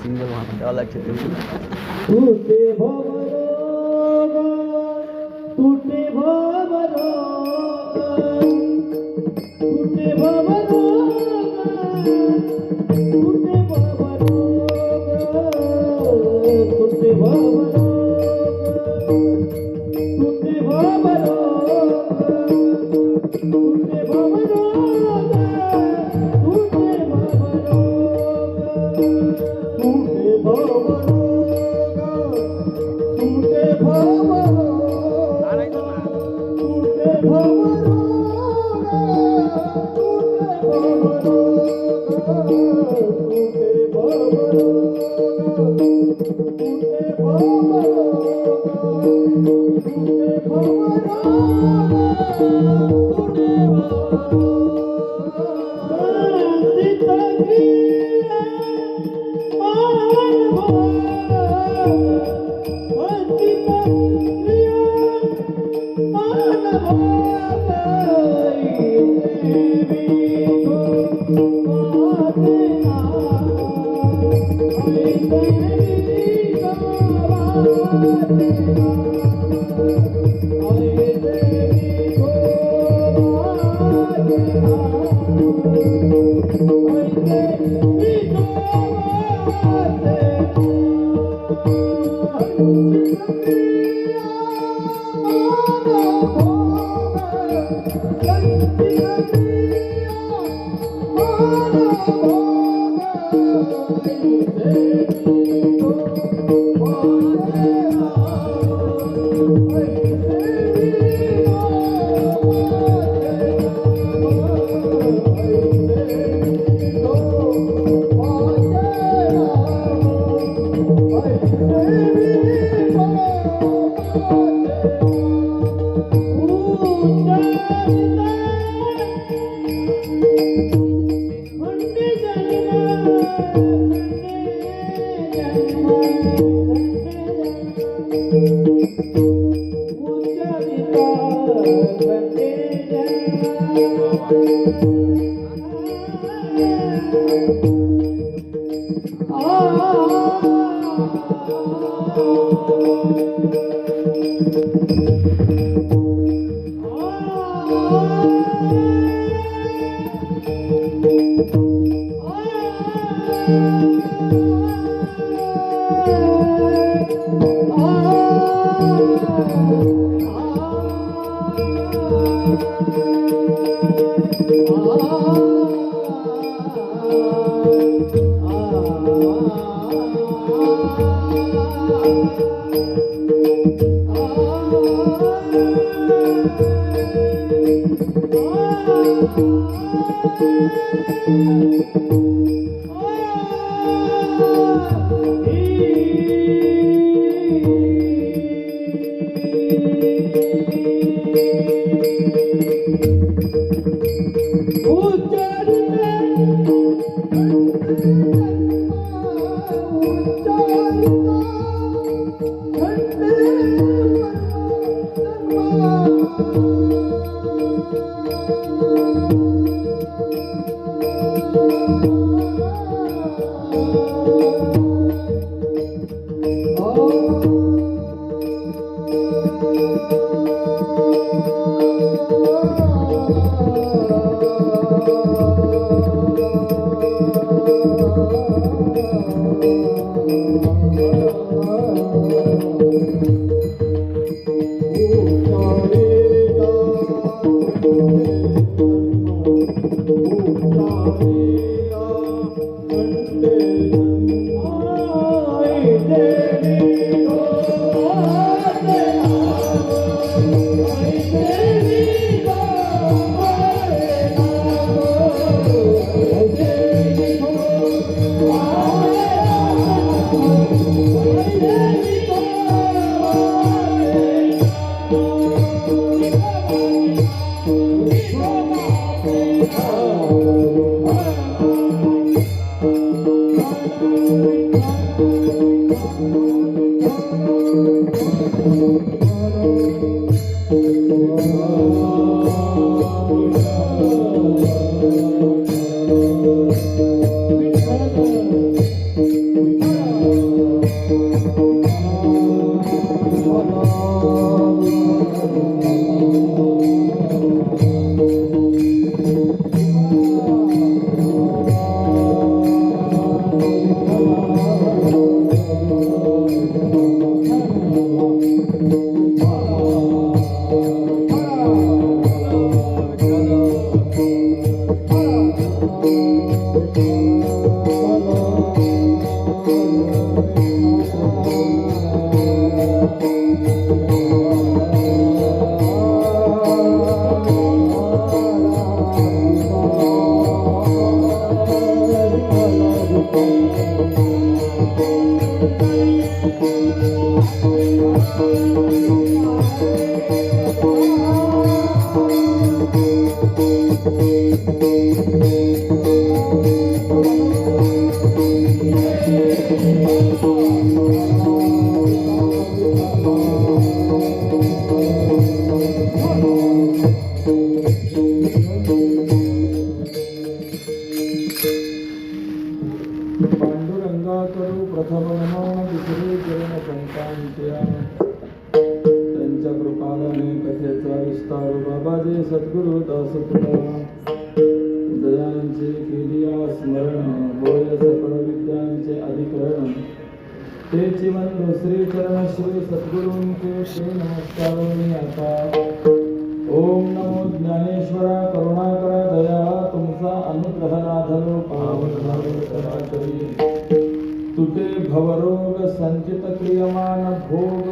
Single टूटे भवरो टूटे भवरो टूटे भवरो टूटे भवरो टूटे भवरो टूटे भवरो टूटे भवरो पांडुरंगा करू प्रथम नमन दुसरे चरण संतांच्या त्यांच्या कृपाने कथेचा विस्तार बाबाजे सद्गुरु दास तुला दयांचे केलिया स्मरण होय सकळ विद्यांचे अधिकरण ते जीवन श्री चरण श्री सद्गुरूंचे श्री नमस्कार मी आता ओम नमो ज्ञानेश्वरा करुणाकरा दया तुमचा अनुग्रह लाधलो पावन झालो चराचरी तुटे भवरोग संचित क्रियमान भोग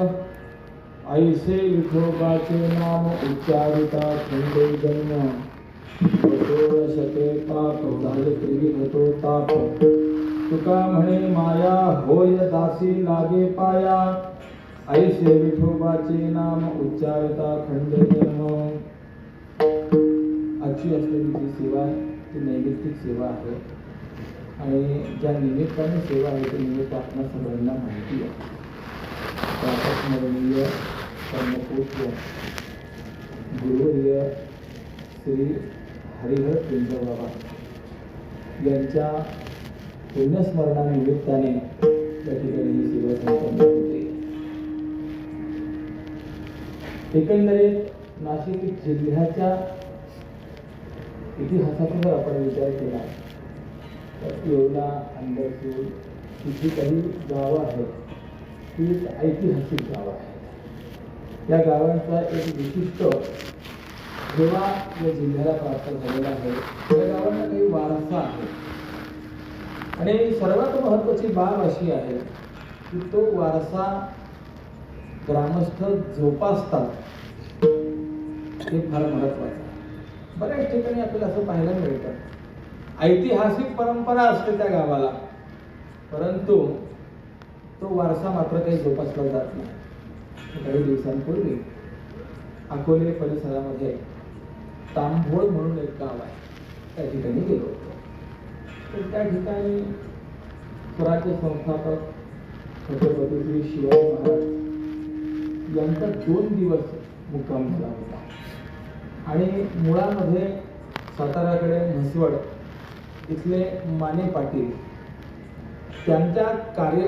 ऐसे विठोबाचे नाम उच्चारिता खंडे जन्म बसोळ शते पाप झाले त्रिविधतो ताप तुका म्हणे माया होय दासी लागे पाया ऐसे विठोबाचे नाम उच्चारिता खंडे जन्म आजची असलेली जी सेवा आहे ती नैमित्तिक सेवा आहे आणि ज्या निमित्ताने सेवा आहे ते निमित्त आपल्या सगळ्यांना माहिती आहे स्मरणीय कर्मपूज्य गुरुवर्य श्री हरिहर पिंजर बाबा यांच्या पुण्यस्मरणानिमित्ताने त्या ठिकाणी ही सेवा संपन्न होते. एकंदरीत नाशिक जिल्ह्याच्या इतिहासाचा जर आपण विचार केला तर येवला अंबरसूर ही जी काही गावं आहेत ती एक ऐतिहासिक गावं आहेत. या गावांचा एक विशिष्ट ठेवा या जिल्ह्याला प्राप्त झालेला आहे. या गावांना काही वारसा आहे आणि सर्वात महत्त्वाची बाब अशी आहे की तो वारसा ग्रामस्थ जोपासतात हे फार महत्त्वाचं आहे. बऱ्याच ठिकाणी आपल्याला असं पाहायला मिळतं ऐतिहासिक परंपरा असते त्या गावाला परंतु तो वारसा मात्र काही जोपासला जात नाही. काही दिवसांपूर्वी अकोले परिसरामध्ये तांभोळ म्हणून एक गाव आहे त्या ठिकाणी गेलो होतो. तर त्या ठिकाणी स्वराज्य संस्थापक छत्रपती श्री शिवाजी महाराज यांचा 2 दिवस मुक्काम झाला होता आणि मुळामध्ये साताऱ्याकडे म्हसवड इथले माने पाटील त्यांच्या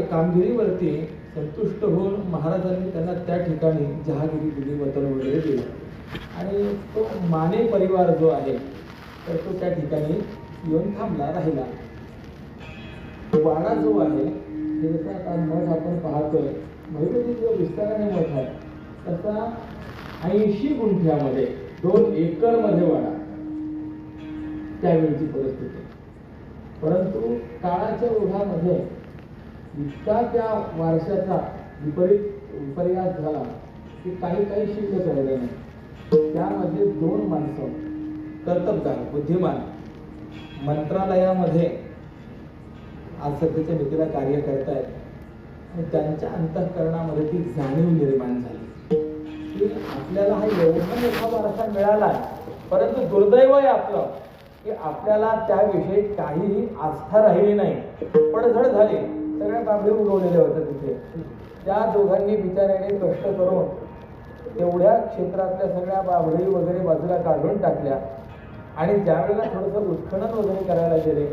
कामगिरीवरती संतुष्ट होऊन महाराजांनी त्यांना त्या ठिकाणी जहागिरी दिली, वतन वगैरे दिलं आणि तो माने परिवार जो आहे तर तो त्या ठिकाणी येऊन थांबला राहिला. वाडा जो आहे हे जसा आता मठ आपण पाहतोय भैरवजी जो विस्ताराने मठ आहे तसा 80 गुंठ्यामध्ये 2 एकरमध्ये वाडा त्यावेळची परिस्थिती. परंतु काळाच्या ओघामध्ये इतका त्या वारशाचा विपर्यास झाला की काही शिल्लक राहिलं नाही. त्यामध्ये 2 माणसं कर्तबगार बुद्धिमान मंत्रालयामध्ये आज सध्याच्या नीतीला कार्य करतायत आणि त्यांच्या अंतःकरणामध्ये ती जाणीव निर्माण झाली की आपल्याला हा एवढा मोठा वारसा मिळाला परंतु दुर्दैव आहे आपलं की आपल्याला त्याविषयी काहीही आस्था राहिली नाही. पडझड झाली, सगळ्या बाबडी उगवलेल्या होत्या तिथे. त्या दोघांनी बिचाऱ्याने कष्ट करून तेवढ्या क्षेत्रातल्या सगळ्या बाबडी वगैरे बाजूला काढून टाकल्या आणि ज्यावेळेला थोडंसं उत्खनन वगैरे करायला गेले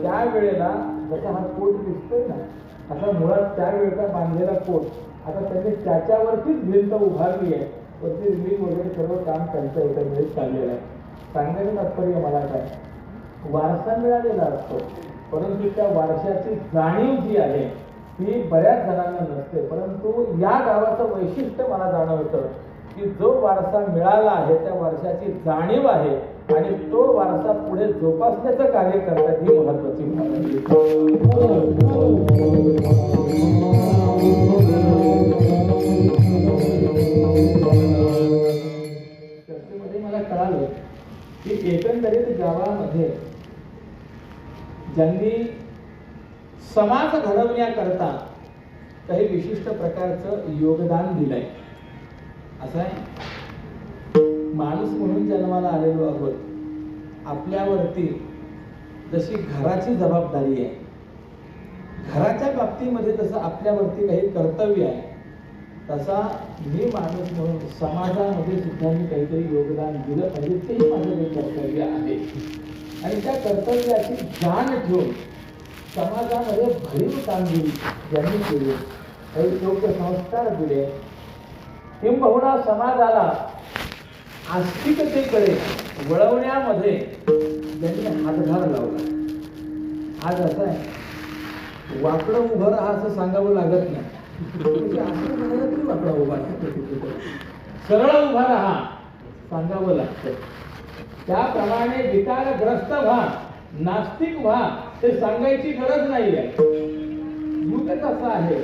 त्यावेळेला जसा हा कोट दिसतोय ना, असा मुळात त्यावेळेचा बांधलेला कोट आता त्यांनी त्याच्यावरतीच भिंत उभारली आहे. वरती रिलिंग वगैरे सर्व काम त्यांचं एकंदरीत चाललेलं आहे. सांगण्याचं तात्पर्य मला काय, वारसा मिळालेला असतो परंतु त्या वारशाची जाणीव जी आहे ती बऱ्याच जणांना नसते. परंतु या गावाचं वैशिष्ट्य मला जाणवतं की जो वारसा मिळाला आहे त्या वारशाची जाणीव आहे आणि तो वारसा पुढे जोपासण्याचं कार्य करतात ही महत्वाची चर्चेमध्ये मला कळालं की एकंदरीत गावामध्ये ज्यांनी समाज घडवण्याकरता काही विशिष्ट प्रकारचं योगदान दिलंय. असं आहे, माणूस म्हणून जन्माला आलेलो आहोत. आपल्यावरती जशी घराची जबाबदारी आहे, घराच्या बाबतीमध्ये जसं आपल्यावरती काही कर्तव्य आहे, तसा मी माणूस म्हणून समाजामध्ये सुद्धा मी काहीतरी योगदान दिलं पाहिजे, तेही माझं एक कर्तव्य आहे. आणि त्या कर्तव्याची जाण ठेवून समाजामध्ये भरीव कामगिरी ज्यांनी केली, काही योग्य संस्कार दिले, किंबहुना समाजाला आस्तिकतेकडे वळवण्यामध्ये ज्यांनी हातभार लावला. आज असं आहे, वाकडं उभं राहा असं सांगावं लागत नाही. असं म्हणायला तरी वाकडं उभा राहा, सरळ उभा राहा सांगावं लागतं. त्याप्रमाणे विकारग्रस्त व्हा, नास्तिक व्हा ते सांगायची गरज नाही आहे. युगच असं आहे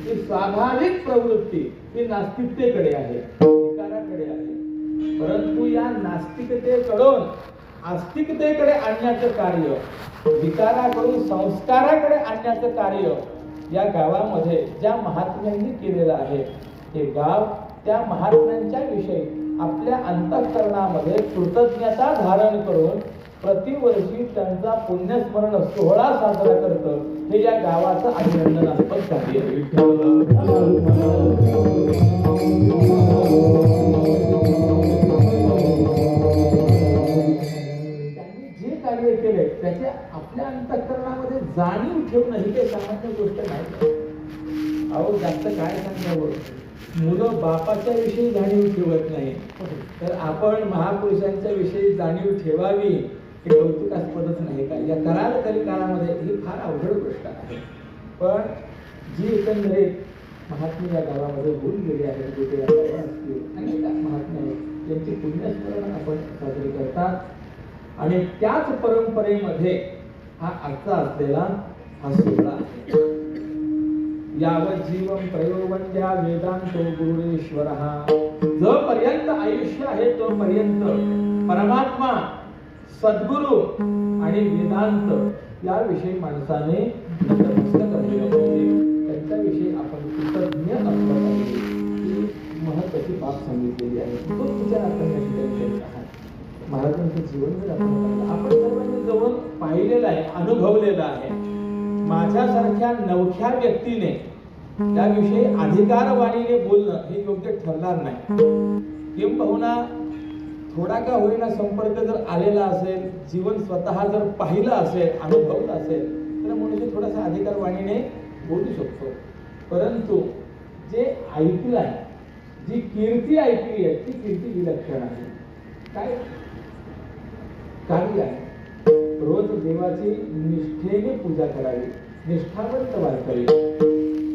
की स्वाभाविक प्रवृत्ती ही नास्तिकतेकडे आहे, विकाराकडे आहे. परंतु या नास्तिकतेकडून आस्तिकतेकडे आणण्याचं कार्य, विकाराकडून संस्काराकडे आणण्याचं कार्य या गावामध्ये ज्या महात्म्यांनी केलेलं आहे, हे गाव त्या महात्म्यांच्या विषयी आपल्या अंतःकरणामध्ये कृतज्ञता धारण करून प्रतिवर्षी त्यांचा पुण्यस्मरण सोहळा साजरा करतं. हे या गावाचं अभिनंदनास्पद कार्य आहे. त्यांनी जे कार्य केले त्याचे आपल्या अंतःकरणामध्ये जाणीव ठेवणं ही काही सामान्य गोष्ट नाही. अहो जास्त काय सांगावं, मुलं बापाच्या विषयी जाणीव ठेवत नाही, तर आपण महापुरुषांच्या विषयी जाणीव ठेवावी हे कौतुकास्पदच नाही का. या करालकली काळामध्ये ही फार अवघड गोष्ट आहे. पण जी एकंदरीत महात्मे या गावामध्ये होऊन गेले आहेत, कुठे अनेक महात्मे आहेत ज्यांची पुण्यस्मरण आपण साजरे करतात. आणि त्याच परंपरेमध्ये हा आजचा असलेला हा सोहळा आहे. यावत जीवन प्रयोवंद्या वेदांतो गुरुरेश्वरः. जोपर्यंत आयुष्य आहे तोपर्यंत परमात्मा, सद्गुरु आणि वेदांत याविषयी माणसाने नतमस्तक राहिलं पाहिजे. त्यांच्याविषयी आपण कृतज्ञ असलं पाहिजे. ही महत्वाची बाब सांगितलेली आहे. तो विचार आपण या ठिकाणी करीत आहात. महाराजांचं जीवन जर आपण सर्वांनी जवळ पाहिलेलं आहे, अनुभवलेलं आहे. माझ्यासारख्या नवख्या व्यक्तीने त्याविषयी अधिकारवाणीने बोलणं हे योग्य ठरणार नाही. किंबहुना थोडा का होईना संपर्क जर आलेला असेल, जीवन स्वतः जर पाहिलं असेल, अनुभवलं असेल, तर मनुष्य थोडासा अधिकारवाणीने बोलू शकतो. परंतु जे ऐकलं आहे, जी कीर्ती ऐकली आहे, ती कीर्ती विलक्षण आहे. काय कार्य आहे, रोज देवाची निष्ठेने पूजा करावी, निष्ठावंत वारकरी,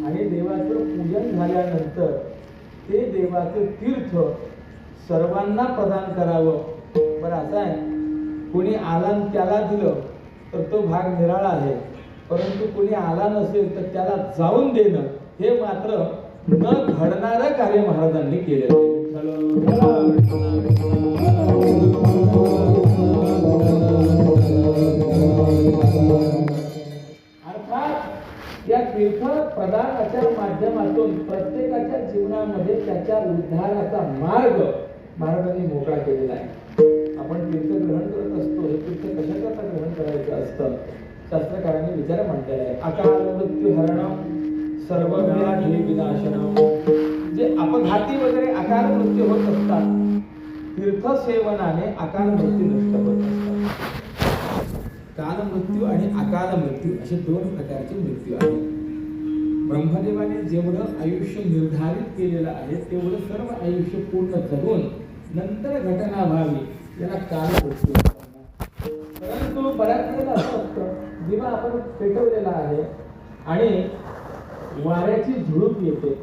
आणि देवाचं पूजन झाल्यानंतर ते देवाचं तीर्थ सर्वांना प्रदान करावं. बरं असं आहे, कोणी आला त्याला दिलं तर तो भाग निराळा आहे, परंतु कोणी आला नसेल तर त्याला जाऊन देणं हे मात्र न घडणारं कार्य महाराजांनी केलेलं आहे. अर्थात या तीर्थ प्रदानाच्या माध्यमातून प्रत्येकाच्या जीवनामध्ये त्याच्या उद्धाराचा मार्ग महाराजांनी मोकळा केलेला आहे. आपण तीर्थ ग्रहण करत असतो, हे तीर्थ कशाकरता ग्रहण करायचं असतं? शास्त्रकारांनी विचार मांडलेला आहे. अकाल मृत्यू हरणं सर्व व्याधी विनाशनम. जे अपघाती वगैरे अकाल मृत्यू होत असतात, तीर्थ सेवनाने अकाल मृत्यू नष्ट होत असतात. काल मृत्यू आणि अकाल मृत्यू असे दोन प्रकारचे मृत्यू आहेत. ब्रह्मदेवाने जेवढं आयुष्य निर्धारित केलेलं आहे तेवढं सर्व आयुष्य पूर्ण जगून नंतर घटना व्हावी याला काल मृत्यू म्हणतात. परंतु बऱ्याच वेळेला असं असतं, दिवा आपण पेटवलेला आहे आणि वाऱ्याची झुळूक येते,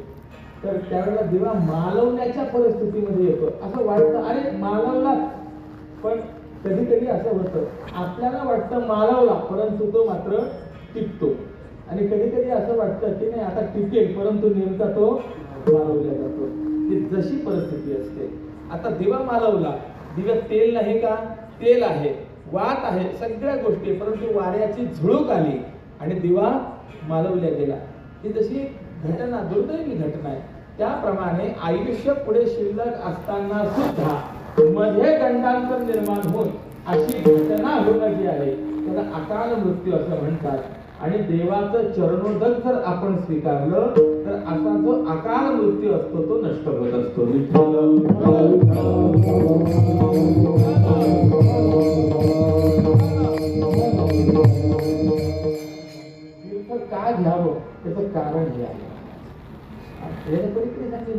तर त्यावेळेला दिवा मालवण्याच्या परिस्थितीमध्ये येतो. असं वाटतं अरे मालवला, पण कधी कधी असं होतं आपल्याला वाटतं मालवला परंतु तो मात्र टिकतो, आणि कधी कधी असं वाटतं की नाही आता टिकेल परंतु नेमका तो मालवला जातो. ती जशी परिस्थिती असते. आता दिवा मालवला, दिव्यात तेल नाही का? तेल आहे, वात आहे, सगळ्या गोष्टी, परंतु वाऱ्याची झुळूक आली आणि दिवा मालवल्या गेला. ही जशी घटना दुर्दैवी घटना आहे. त्याप्रमाणे आयुष्य पुढे शिल्लक असताना सुद्धा मध्ये गंडांतर निर्माण होऊन अशी घटना होणं जी आहे त्याला अकाल मृत्यू असं म्हणतात. आणि देवाचं चरणोदक जर आपण स्वीकारलं तर असा जो अकाल मृत्यू असतो तो नष्ट होत असतो. तीर्थ का घ्यावं त्याचं कारण हे आहे.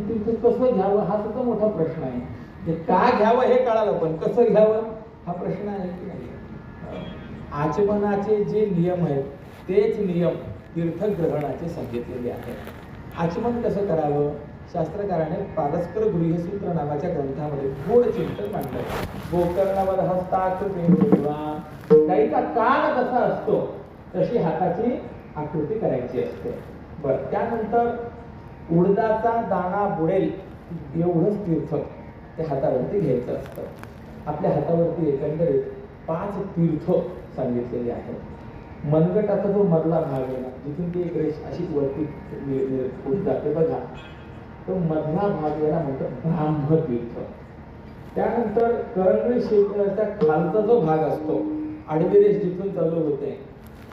तीर्थ कसं घ्यावं हा सुद्धा मोठा प्रश्न आहे. ते का घ्यावं हे कळालं, पण कसं घ्यावं हा प्रश्न आहे की नाही. आचमनाचे जे नियम आहेत तेच नियम तीर्थग्रहणाचे सांगितलेले आहेत. आचमन कसं करावं? शास्त्रकाराने पारस्पर गृह्यसूत्र नावाच्या ग्रंथामध्ये गोड चिंतन मांडलं. गोकर्णावर हस्ताकृती ठेवा. गाईचा कान कसा असतो तशी हाताची आकृती करायची असते. बरं, त्यानंतर उडदाचा दाणा बुडेल एवढंच तीर्थ ते हातावरती घ्यायचं असतं. आपल्या हातावरती एकंदरीत 5 तीर्थ सांगितलेले आहेत. मनगटाचा जो मधला भाग आहे ना, जिथून ती एक रेष अशी वरती होत जाते बघा, तो मधला भाग याला म्हणतात ब्राह्मतीर्थ. त्यानंतर करंगळी शेकड्याचा खालचा जो भाग असतो, आडवी रेष जिथून चालू होते,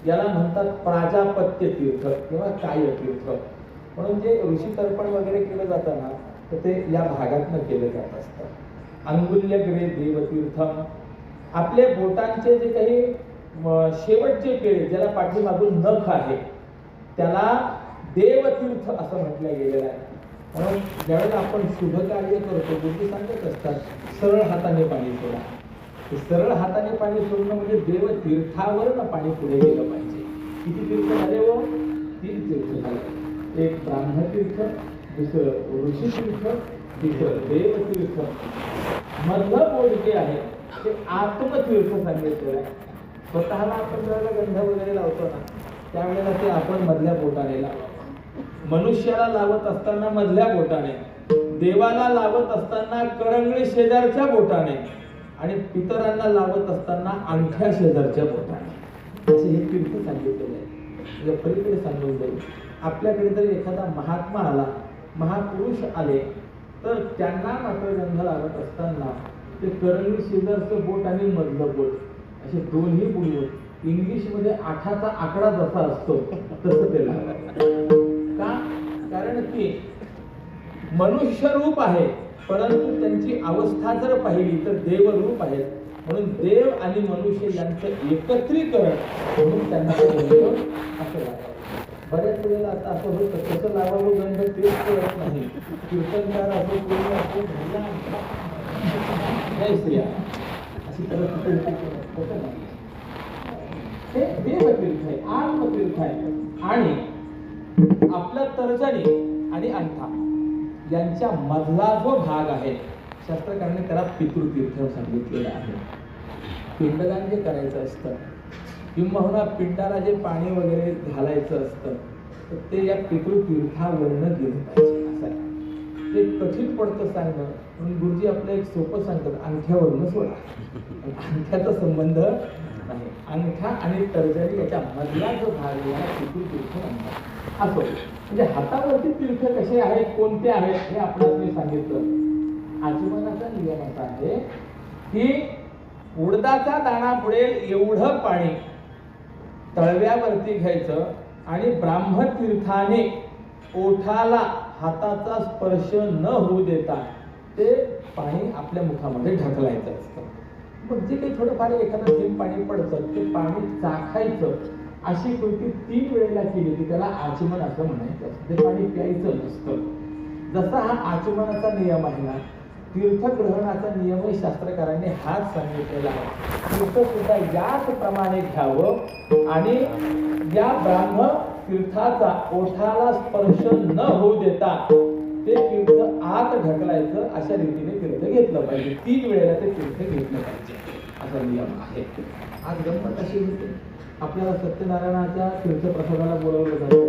याला म्हणतात प्राजापत्य तीर्थ किंवा काय तीर्थ. म्हणून जे ऋषी तर्पण वगैरे केलं जातं ना, तर ते या भागातनं केलं जात असतं. अंगुल्यग्रे देवतीर्थम. आपले बोटांचे जे काही शेवटचे पेळे ज्याला पाठीमागून नख आहे त्याला देवतीर्थ असं म्हटलं गेलेलं आहे. म्हणून ज्यावेळेला आपण शुभ कार्य करतो गोष्टी सांगत असतात सरळ हाताने पाणी सोडा. ते सरळ हाताने पाणी सोडणं म्हणजे देवतीर्थावरनं पाणी पुढे गेलं पाहिजे. किती तीर्थ झाले व? 3 तीर्थ झाले. एक ब्राह्मतीर्थ, दुसरं ऋषीतीर्थ, तिसरं देवतीर्थ. मधलं बोट जे आहे ते आत्मतीर्थ सांगितलेलं आहे. स्वतःला आपण ज्यावेळेला गंध वगैरे लावतो ना त्यावेळेला ते आपण मधल्या बोटाने लावा. मनुष्याला लावत असताना मधल्या बोटाने, देवाला लावत असताना करंगळी शेजारच्या बोटाने आणि पितरांना लावत असताना अंगठ्या शेजारच्या बोटाने. असे हे तीर्थ सांगितलेले आहे. या पलीकडे सांगून जाईल. आपल्याकडे जर एखादा महात्मा आला, महापुरुष आले, तर त्यांना मात्र गंध लावत असताना ते करंगळी शेजारचं बोट आणि मधलं बोट असे दोन्ही बुडवून, इंग्लिशमध्ये 8चा आकडा जसा असतो तसं ते लावायचं. का? कारण की मनुष्य रूप आहे परंतु त्यांची अवस्था जर पाहिली तर देवरूप आहेत. म्हणून देव आणि मनुष्य यांचं एकत्रीकरण म्हणून त्यांना असं लावावं. बऱ्याच वेळेला आता असं होतं कसं लावावं गंध तेच कळत नाही. कीर्तनकार असो कोणी असो नाही स्त्रिया अशी परिस्थिती हे देवतीर्थ आहे, आत्मतीर्थ आहे. आणि आपला तर्जनी आणि अंगठा यांच्या मधला जो भाग आहे शास्त्रकारांनी त्याला पितृतीर्थ सांगितलेलं आहे. पिंडदान जे करायचं असतं किंवा पिंडाला जे पाणी वगैरे घालायचं असतं तर ते या पितृतीर्थावरनं गेलं पाहिजे. असं आहे. ते कठीण पडतं सांगणं म्हणून गुरुजी आपलं एक सोपं सांगतात, अंगठ्यावरनं सोडा. अंगठ्याचा संबंध नाही. अंगठा आणि तर्जनी याच्या मधला जो भाग याला पितृतीर्थ म्हणतात. असो म्हणजे हातावरती तीर्थ कसे आहेत, कोणते आहेत हे आपल्याला मी सांगितलं. आचमनाचा नियम असा आहे की उडदाचा दाणा बुडेल एवढं पाणी तळव्यावरती घ्यायचं आणि ब्राह्मतीर्थाने ओठाला हाताचा स्पर्श न होऊ देता ते पाणी आपल्या मुखामध्ये ढकलायचं असतं. मग जे काही थोडंफार एखादं थेंब पाणी पडतं ते पाणी चाखायचं. अशी कृती 3 वेळेला केली की त्याला आचमन असं म्हणायचं असतं. ते पाणी प्यायचं नसतं. जसा हा आचमनाचा नियम आहे ना, तीर्थग्रहणाचा नियमही शास्त्रकारांनी हाच सांगितलेला आहे. तीर्थ सुद्धा याच प्रमाणे घ्यावं आणि या ब्राह्म तीर्थाचा ओठाला स्पर्श न होऊ देता ते तीर्थ आत ढकलायचं. अशा रीतीने तीर्थ घेतलं पाहिजे. 3 वेळेला ते तीर्थ घेतलं पाहिजे असा नियम आहे. आज गंमत अशी होते, आपल्याला सत्यनारायणाच्या तीर्थप्रसादाला बोलवलं जातं.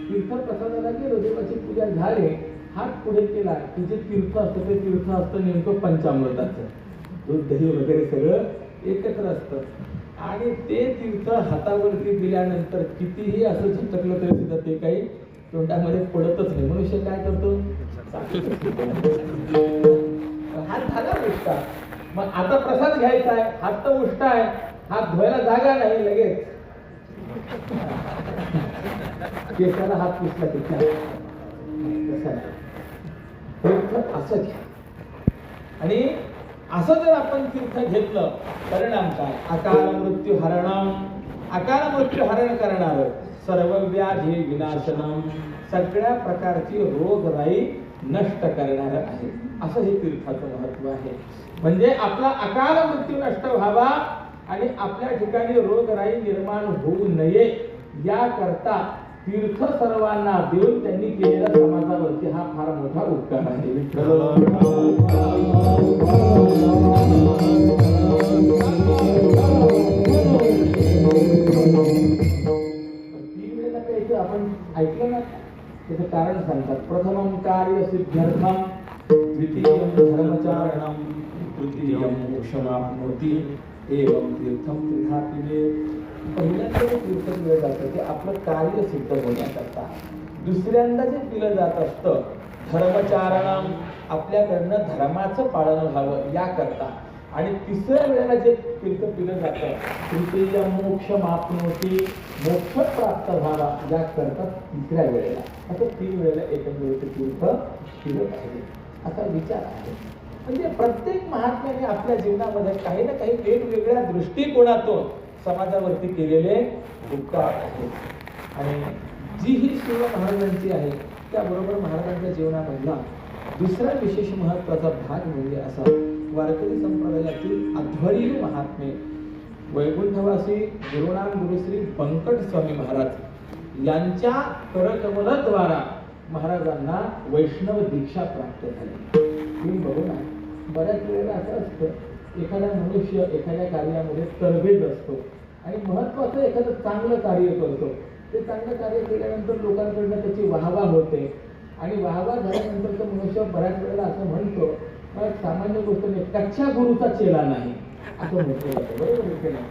तीर्थप्रसादाला गेलो, देवाची पूजा झाली, हात पुढे केला की जे तीर्थ असतं ते तीर्थ असतं नेमकं पंचामृताचं. दूध दही वगैरे सगळं एकत्र असतं आणि ते तीर्थ हातावरती दिल्यानंतर कितीही असं झटकलं तरी सुद्धा ते काही तोंडामध्ये पडतच नाही. मनुष्य काय करतो, हात झाला उष्टा. मग आता प्रसाद घ्यायचा आहे, हात तर उष्टा आहे, हात धुवायला जागा नाही, लगेच केसाला हात पुसला तिथला. असं घ्या आणि असं जर आपण तीर्थ घेतलं, परिणाम काय? अकाल मृत्यू हरणम, अकाल मृत्यू हरण करणार, सर्व व्याधी विनाशनम, सगळ्या प्रकारची रोगराई नष्ट करणार आहे. असं हे तीर्थाचं महत्व आहे. म्हणजे आपला अकाल मृत्यू नष्ट व्हावा आणि आपल्या ठिकाणी रोगराई निर्माण होऊ नये याकरता तीर्थ सर्वांना देऊन त्यांनी केलेला समाजावरती हा फार मोठा उपकार आहे. आपण ऐकलं ना, त्याचं कारण सांगतात. प्रथमं कार्य सिद्ध्यर्थम, द्वितीयं धर्मचारणम, तृतीयं मोक्षमाप्नोति, एवं तीर्थम त्रिधा पिबेत. पहिल्यांदा जे तीर्थ पिलं जातं ते आपलं कार्य सिद्ध होण्याकरता. दुसऱ्यांदा जे पिलं जात असतं धर्मचारणम, आपल्याकडनं धर्माचं पालन व्हावं याकरता. आणि तिसऱ्या वेळेला जे तीर्थ पिलं जातं तृतीय मोक्षमाप्नोति, मोक्ष प्राप्त व्हावा याकरता तिसऱ्या वेळेला. असं 3 वेळेला एकंदरीत तीर्थ पिलं पाहिजे असा विचार आहे. म्हणजे प्रत्येक महात्म्याने आपल्या जीवनामध्ये काही ना काही वेगवेगळ्या दृष्टिकोनातून समाजावरती केलेले उपकार आहेत. आणि जी ही सेवा महाराजांची आहे त्याबरोबर महाराजांच्या जीवनामधला दुसरा विशेष महत्त्वाचा भाग म्हणजे असा, वारकरी संप्रदायातील अध्वर्यू महात्मे वैकुंठवासी गुरुनाम गुरुश्री बंकट स्वामी महाराज यांच्या करकमलद्वारा महाराजांना वैष्णव दीक्षा प्राप्त झाली. तुम्ही बघू ना, बऱ्याच वेळेला असं असतं, एखादा मनुष्य एखाद्या कार्यामध्ये तरबेज असतो आणि महत्वाचं एखादं चांगलं कार्य करतो. ते चांगलं कार्य केल्यानंतर लोकांकडनं त्याची वाहवा होते आणि वाहवा झाल्यानंतर तो मनुष्य बऱ्याच वेळेला असं म्हणतो, मग सामान्य गोष्ट नाही, कच्च्या गुरुचा चेला नाही असं म्हटलं जातं. बरोबर नाही?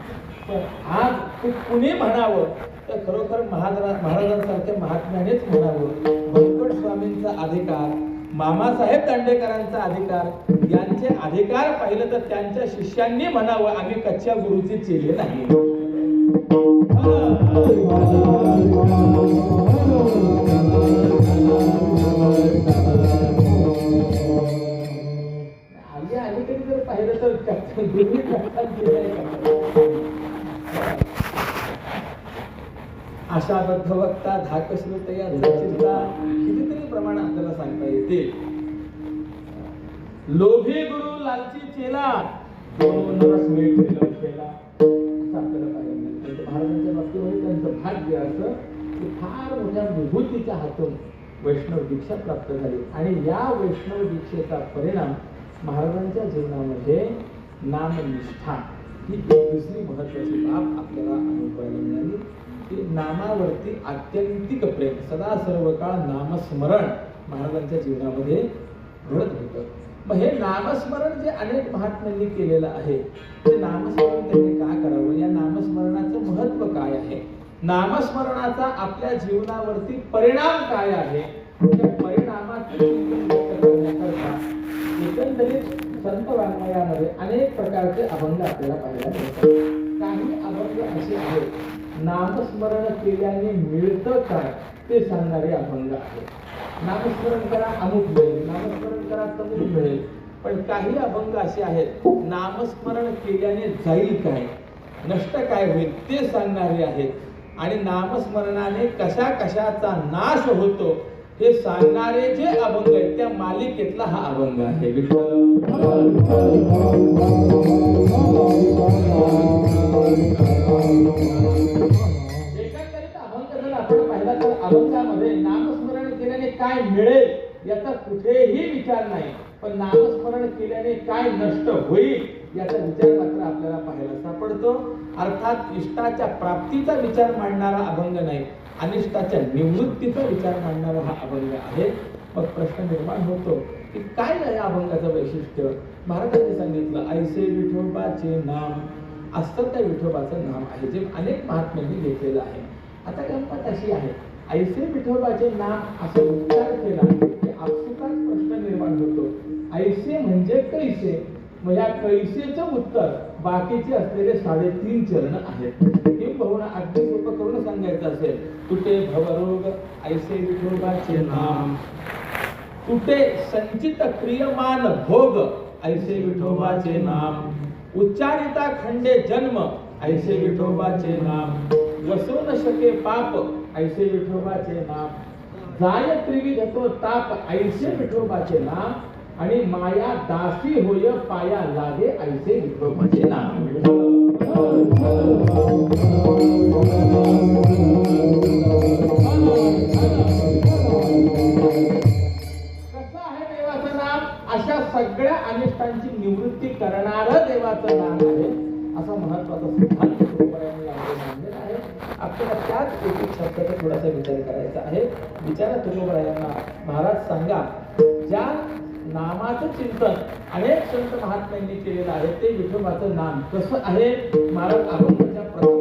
पण आज ते कुणी म्हणावं तर खरोखर महाराजांसारख्या महात्म्यानेच म्हणावं. बंकट स्वामींचा अधिकार, मामासाहेब दांडेकरांचा अधिकार, यांचे अधिकार पाहिलं तर त्यांच्या शिष्यांनी म्हणावं आम्ही कच्च्या गुरुचे चेले नाही. अलीकडे जर पाहिलं तर गुरु आशाबद्ध वक्ता धाकश्रोतया चिंता कितीतरी प्रमाण आपल्याला सांगता येते. लोभी गुरु लालची चेला, दोन रस मिळतील केला असं आपल्याला पाहिजे. महाराजांच्या बाबतीमध्ये त्यांचं भाग्य असं की फार मोठ्या विभूतीच्या हातून वैष्णव दीक्षा प्राप्त झाली आणि या वैष्णव दीक्षेचा परिणाम महाराजांच्या जीवनामध्ये नामनिष्ठा ही एक दुसरी महत्वाची बाब आपल्याला अनुभवायला मिळाली. की नामावरती आत्यंतिक प्रेम, सदा सर्व काळ नामस्मरण महाराजांच्या जीवनामध्ये घडत होतं. मग हे नामस्मरण जे अनेक महात्म्यांनी केलेलं आहे ते नामस्मरण त्यांनी का करावं, या नामस्मरणाचं महत्व काय आहे, नामस्मरणाचा आपल्या जीवनावरती परिणाम काय आहे, त्या परिणामाचं चिंतन व्यक्त करण्याकरता एकंदरीत संत वाङ्मयामध्ये अनेक प्रकारचे अभंग आपल्याला पाहायला मिळतात. काही अभंग असे आहेत नामस्मरण केल्याने मिळतं काय ते सांगणारे अभंग आहेत. नामस्मरण करा अमुक मिळेल, नामस्मरण करा तमुक मिळेल. पण काही अभंग असे आहेत नामस्मरण केल्याने जाईल काय, नष्ट काय होईल ते सांगणारे आहेत. आणि नामस्मरणाने कशा कशाचा नाश होतो हे सांगणारे जे अभंग आहेत त्या मालिकेतला हा अभंग आहे. एकंदरीत अभंग जर आपण पाहिला तर अभंगामध्ये नामस्मरण केल्याने काय मिळेल याचा कुठेही विचार नाही, पण नामस्मरण केल्याने काय नष्ट होईल याचा विचार मात्र आपल्याला पाहायला सापडतो. अर्थात इष्टाच्या प्राप्तीचा विचार मांडणारा अभंग नाही, अनिष्टाच्या निवृत्तीचा विचार मांडणारा हा अभंग आहे. मग प्रश्न निर्माण होतो की काय आहे अभंगाचं वैशिष्ट्य. महाराजांनी सांगितलं ऐसे विठोबाचे नाम, असतं त्या विठोबाचं नाम आहे जे अनेक महात्म्यांनी घेतलेलं आहे. आता गंमत अशी आहे, ऐसे विठोबाचे नाम असं उच्चार केला की आपसुकाच प्रश्न निर्माण होतो. ऐसे म्हणजे कैसे, मग या कैसेचं उत्तर बाकीचे असलेले 3.5 चरण आहेत. हे बहुना अगदी सोपं करून सांगायचं असेल, तुटे भवरोग ऐसे विठोबाचे नाम, तुटे संचित क्रियमान भोग ऐसे विठोबाचे नाम, उच्चारिता खंडे जन्म ऐसे विठोबाचे नाम, वसो न शके पाप ऐसे विठोबाचे नाम, जाय त्रिविध तो ताप ऐसे विठोबाचे नाम, आणि माया दासी होय पाया लागे ऐसे विठोबाचे नाम. कसं आहे देवाचं नाम, अशा सगळ्या अनिष्टांची निवृत्ती करणारं देवाचं नाम आहे असा महत्वाचा सिद्धांत तुकोबरायांनी यामध्ये मांडलेला आहे. आपल्याला त्याच एक शब्दाचा थोडासा विचार करायचा आहे. विचारा तुकोबरायांना, महाराज सांगा ज्या नामाचं चिंतन अनेक संत महात्म्यांनी केलेलं आहे ते विठोबाचं नाम कसं आहे. महाराज अभंगाच्या प्रथम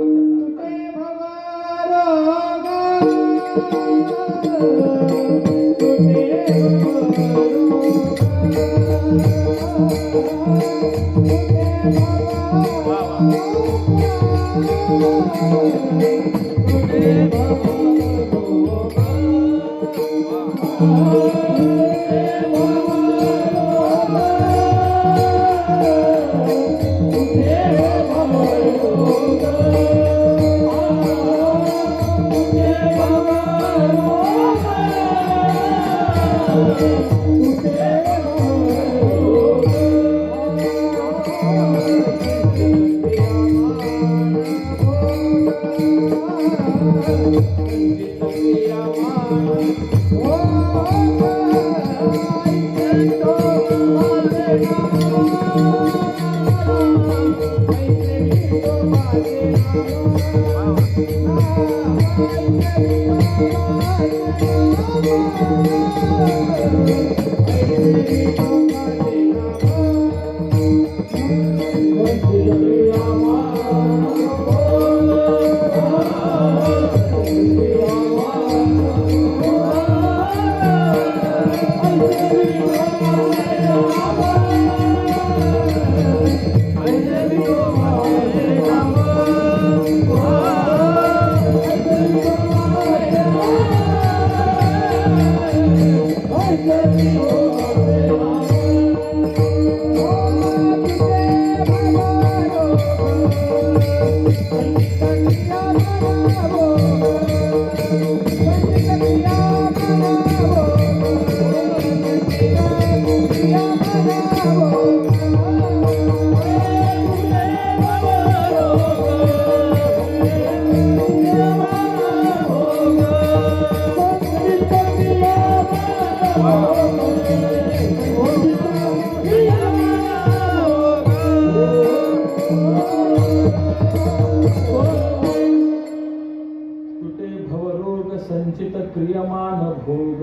क्रियमान भोग.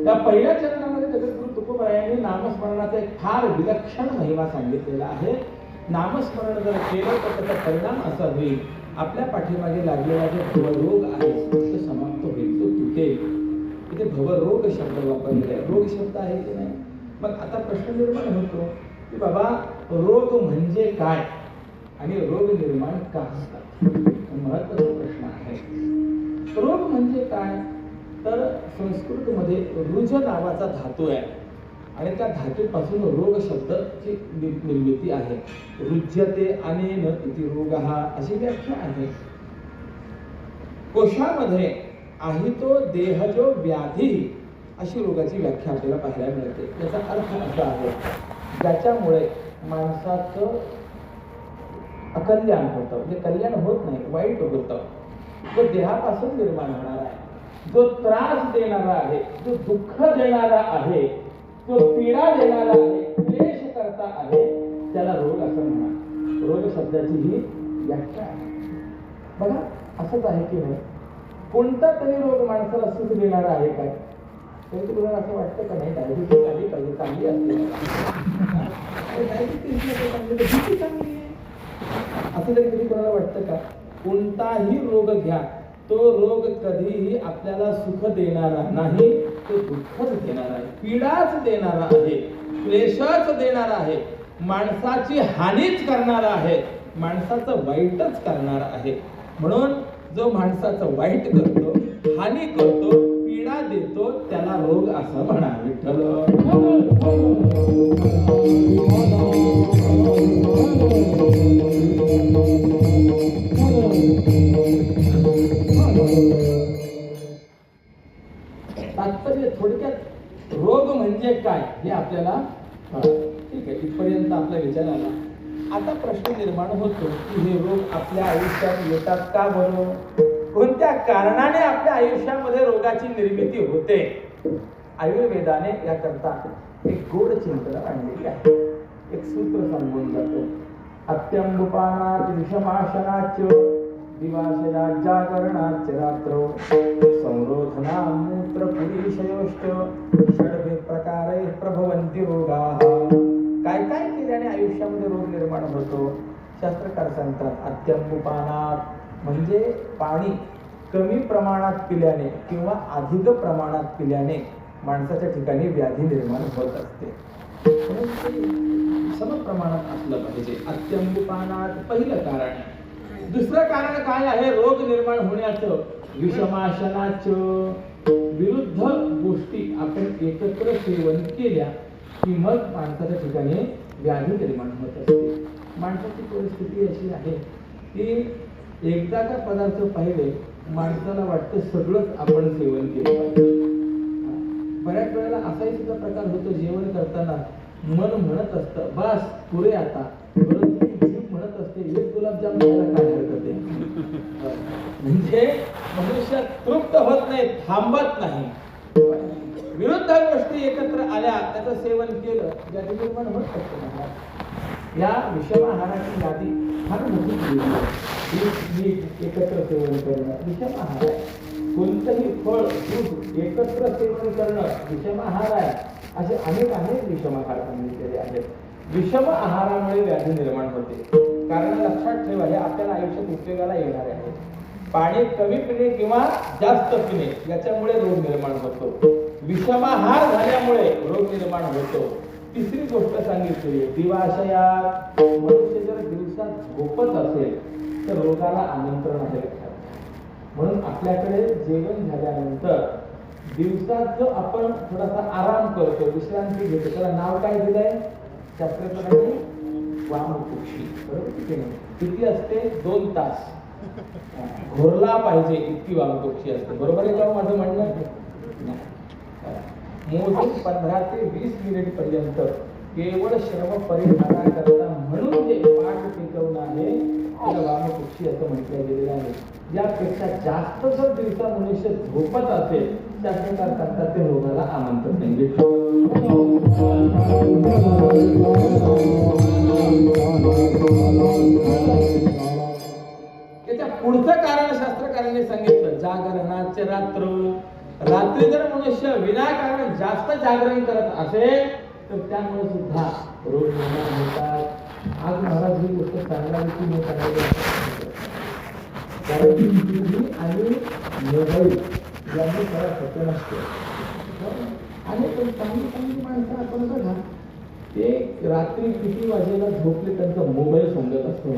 त्या पहिल्या चरणामध्ये जगद्गुरु तुकोबरायांनी नामस्मरणाचा एक फार विलक्षण महिमा सांगितलेला आहे. नामस्मरण जर केलं तर त्याचा परिणाम असा होईल, आपल्या पाठीमागे लागलेला जो भवरोग आहे तो समाप्त होईल, तो तुटेल. इथे भवरोग शब्द वापरलेला आहे, रोग शब्द आहे की नाही. मग आता प्रश्न निर्माण होतो की बाबा रोग म्हणजे काय आणि रोग निर्माण का होतात, महत्वाचा प्रश्न आहे. रोग म्हणजे काय, तर संस्कृतमध्ये रुज नावाचा धातू आहे आणि त्या धातूपासून रोग शब्दाची निर्मिती आहे. रुज्यते अनेन इति रोगः अशी व्याख्या आहे. कोशामध्ये आहे तो देहजो व्याधी अशी रोगाची व्याख्या आपल्याला पाहायला मिळते. याचा अर्थ असा आहे, ज्याच्यामुळे माणसाचं अकल्याण होतं, म्हणजे कल्याण होत नाही, वाईट होतं. जो देहापासून निर्माण होणार आहे, जो त्रास देणारा आहे, जो दुःख देणारा आहे, जो पीडा देणारा आहे, क्लेश करता आहे, त्याला रोग असं म्हणा. रोग शब्दाची ही व्याख्या आहे. बघा असंच आहे की नाही, कोणता तरी रोग माणसाला सुख देणारा आहे काय? तरी तुम्हाला असं वाटतं का नाही डायबिटीस आली पाहिजे, चांगली असते, डायबिटीस चांगली आहे असं तरी कधी कोणाला वाटतं का? कोणताही रोग घ्या, तो रोग कधीही आपल्याला सुख देणारा नाही, तो दुःखच देणारा आहे, पीडाच देणारा आहे, क्लेशच देणारा आहे, माणसाची हानीच करणारा आहे, माणसाचं वाईटच करणारा आहे. म्हणून जो माणसाचं वाईट करतो, हानी करतो, पीडा देतो, त्याला रोग असं म्हणा. विठ्ठल तात्पर्य थोडक्यात रोग म्हणजे काय हे आपल्याला ठीक आहे, इथपर्यंत आपला विचार आला. आता प्रश्न निर्माण होतो की हे रोग आपल्या आयुष्यात येतात का बरं? कोणत्या कारणाने आपल्या आयुष्यामध्ये रोगाची निर्मिती होते? आयुर्वेदाने याकरता एक गोड चिंतन आणलेली आहे. एक सूत्र सांगून जातो, अत्यंबुपानात विषमाशनाच दिवाशया जागरणाच रात्र संरोधना मूत्र पुरीशयोष्ट षड्भे प्रकारे प्रभवन्ति रोगाः. काय काय केल्याने आयुष्यामध्ये रोग निर्माण होतो? शास्त्रकार सांगतात, अत्यंबुपानात म्हणजे पाणी कमी प्रमाणात पिल्याने किंवा अधिक प्रमाणात पिल्याने माणसाच्या ठिकाणी व्याधी निर्माण होत असते. सम प्रमाणात असलं पाहिजे. अत्यंबुपानात पहिलं कारण. दुसरं कारण काय आहे रोग निर्माण होण्याचं? विषमाशनाचं. विरुद्ध गोष्टी आपण एकत्र सेवन केल्या की मग माणसाच्या ठिकाणी व्याधी निर्माण होत असते. माणसाची परिस्थिती अशी आहे की एकदा का पदार्थ पाहिले माणसाला वाटतं सगळंच आपण सेवन केलं पाहिजे. बऱ्याच वेळेला असाही सुद्धा प्रकार होतो, जेवण करताना मन म्हणत असतं बस पुरे आता, परंतु जीभ म्हणत असते एक गुलाबजाम खायला काय हरकत आहे. म्हणजे मनुष्य तृप्त होत नाही, थांबत नाही. विरुद्ध गोष्टी एकत्र आल्या, त्याचं सेवन केलं, यादी निर्माण होत असते. या विषम आहाराची यादी फार मोठी केली आहे. एकत्र सेवन करणं विषम आहार आहे. कोणतंही फळ दूध एकत्र सेवन करणं विषम आहार आहे. असे अनेक विषम आहार सांगितलेले आहेत. विषम आहारामुळे व्याधी निर्माण होते. कारण लक्षात ठेवा, हे आपल्याला आयुष्यात उपयोगाला येणारे आहे. पाणी कमी पिणे किंवा जास्त पिणे याच्यामुळे रोग निर्माण होतो. विषमाहार झाल्यामुळे रोग निर्माण होतो. तिसरी गोष्ट सांगितली, दिवाशयात. मनुष्य जर दिवसात झोपत असेल तर रोगाला आमंत्रण आहे. म्हणून आपल्याकडे जेवण झाल्यानंतर दिवसात जो आपण थोडासा आराम करतो, विश्रांती घेतो, त्याला नाव काय दिलंय शास्त्रज्ञांनी? वामकुक्षी. बरोबर किती असते? 2 तास घोरला पाहिजे इतकी वामकुक्षी असते. बरोबर आहे का माझं म्हणणं? मोजून 15 ते 20 मिनिट पर्यंत केवळ श्रम परिहाराकरता म्हणून जे पाठ टिकवणं आहे त्याला वामकुक्षी असं म्हटलं गेलेलं आहे. यापेक्षा जास्त जर दिवसा मनुष्य झोपत असेल शास्त्रकार सांगतात ते रोगाला आमंत्रण नाही. त्याच्या पुढचं कारण शास्त्रकारांनी सांगितलं, जागरणाचे रात्र. रात्री जर मनुष्य विनाकारण जास्त जागरण करत असेल तर त्यामुळे सुद्धा रोग निर्माण होतात. आज महाराज ही गोष्ट सांगायला की मी सांगायला कारण टीव्ही आणि मोबाईल यांनी खरं सत्य नसते. आणि पण चांगली माणसं आपण बघा, ते रात्री किती वाजेला झोपले त्यांचा मोबाईल समजत असतो.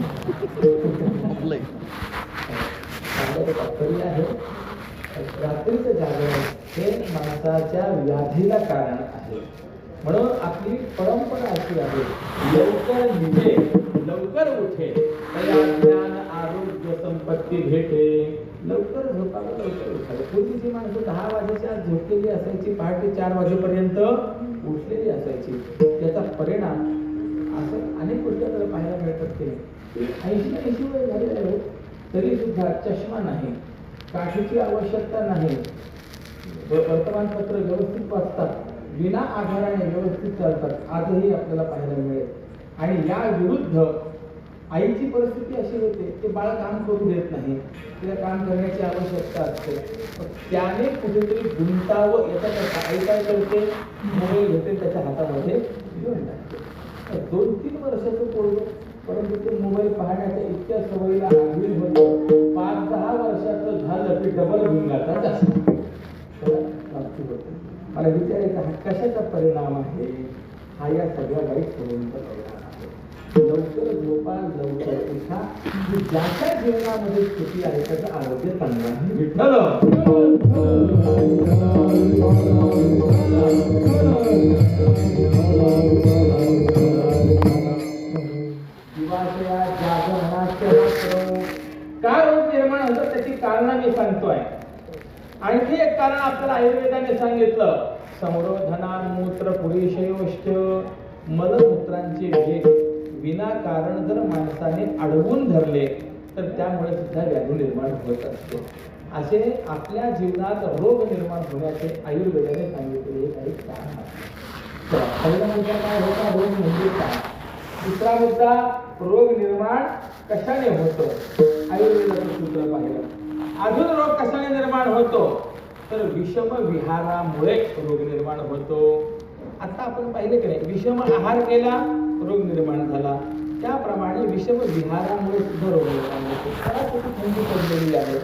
तात्पर्य आहे रात्रीचं जागरण हे माणसाच्या व्याधीला कारण आहे. म्हणून आपली परंपरा अशी आहे, लवकर निघे लवकर उठे तया ज्ञान आरोग्य संपत्ती भेटे. लवकर झोपावं लवकर उठावं. पूर्वीची माणसं 10 वाजेच्या आत झोपलेली असायची, पहाटे 4 वाजेपर्यंत उठलेली असायची. त्याचा परिणाम असं अनेक गोष्टी आपल्याला पाहायला मिळतात की 80 वय झालेले आहे तरी सुद्धा चष्मा नाही, काठीची आवश्यकता नाही, वर्तमानपत्र व्यवस्थित वाचतात, विना आधाराने व्यवस्थित चालतात, आजही आपल्याला पाहायला मिळेल. आणि या विरुद्ध आईची परिस्थिती अशी होते ते बाळ काम करू देत नाही, तिला काम करण्याची आवश्यकता असते, त्याने कुठेतरी गुंतावं याचा आई काय करते, मोबाईल घेते त्याच्या हातामध्ये घेऊन टाकते. 2-3 वर्षाचं पोरगं, परंतु ते मोबाईल पाहण्याच्या इतक्या सवयीला आधीन होतं. 5-10 वर्षाचं झालं की डबल भिंगाचा जास्त प्राप्ती होते. मला विचारायचं हा कशाचा परिणाम आहे? हा या सगळ्या वाईट सवयींचा परिणाम आहे. लवकर झोपा लवकर उठा, ज्याच्या जीवनामध्ये स्थिती आहे त्याचं आरोग्य चांगलं आहे. विठ्ठल दिवासया जागरणाच्या काय रोग निर्माण होतं त्याची कारण मी सांगतोय. आणखी एक कारण आपल्याला आयुर्वेदाने सांगितलं, संरोधना मूत्र पुरुषयोष्ठ. मलमूत्रांचे वेग विनाकारण जर माणसाने अडवून धरले तर त्यामुळे सुद्धा व्याधी निर्माण होत असते. असे आपल्या जीवनात रोग निर्माण होण्याचे आयुर्वेदाने सांगितलेले काही कारण आहे. पहिला मुद्दा काय होता, रोग म्हणजे काय. दुसरा मुद्दा, रोग निर्माण कशाने होतो, आयुर्वेदाचं सूत्र पाहिलं. अजून रोग कशाने निर्माण होतो तर विषम विहारामुळे रोग निर्माण होतो. आता आपण पाहिले की नाही, विषम आहार केला रोग निर्माण झाला, त्याप्रमाणे विषम विहारामुळे सुद्धा रोग निर्माण होतो. सरासरी थंडी पडलेली आहे,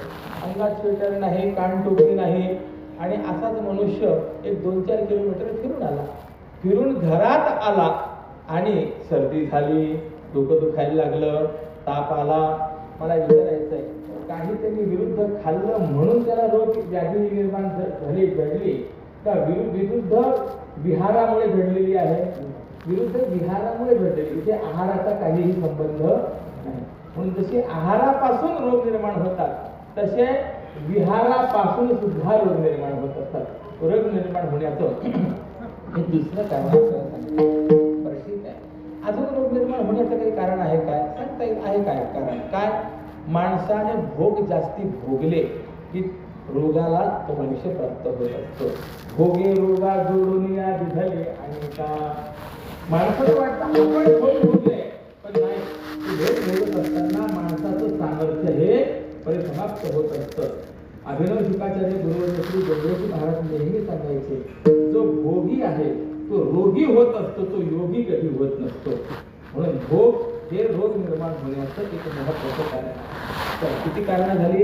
अंगात स्वेटर नाही, कानटोपी नाही, आणि असाच मनुष्य एक 2-4 किलोमीटर फिरून आला, फिरून घरात आला आणि सर्दी झाली, डोकं दुखायला लागलं, ताप आला. मला विचारायचं आहे, काही त्यांनी विरुद्ध खाल्लं म्हणून त्याला रोग व्याधी निर्माण झाली घडली का विरुद्ध विहारामुळे घडलेली आहे? विरुद्ध विहारामुळे घडलेली. इथे आहाराचा काहीही संबंध नाही. म्हणून जसे आहारापासून रोग निर्माण होतात तसे विहारापासून सुद्धा रोग निर्माण होत असतात. रोग निर्माण होण्याचं हे दुसरं कारण आपल्याला सांगितलं. बरं ठीक आहे, अजून रोग निर्माण होण्याचं काही कारण आहे काय सांगता येईल? आहे काय कारण? काय, माणसाने भोग जास्ती भोगले की रोगाला तो मनुष्य प्राप्त होत असतो. भोगे रोगा जोडून या दिधले आणि का माणसाला वाटतं आपण भोग भोगले, पण नाही, भोग भोगत असताना माणसाचं सामर्थ्य हे परिसमाप्त होत असतं. अभिनव शुकाचार्य गुरुवर्य श्री गंगोत्री महाराज नेहमी सांगायचे, जो भोगी आहे तो रोगी होत असतो, तो योगी कधी होत नसतो. म्हणून भोग हे रोग निर्माण होण्याचं एक महत्त्वाचं कारण आहे. तर किती कारणं झाली?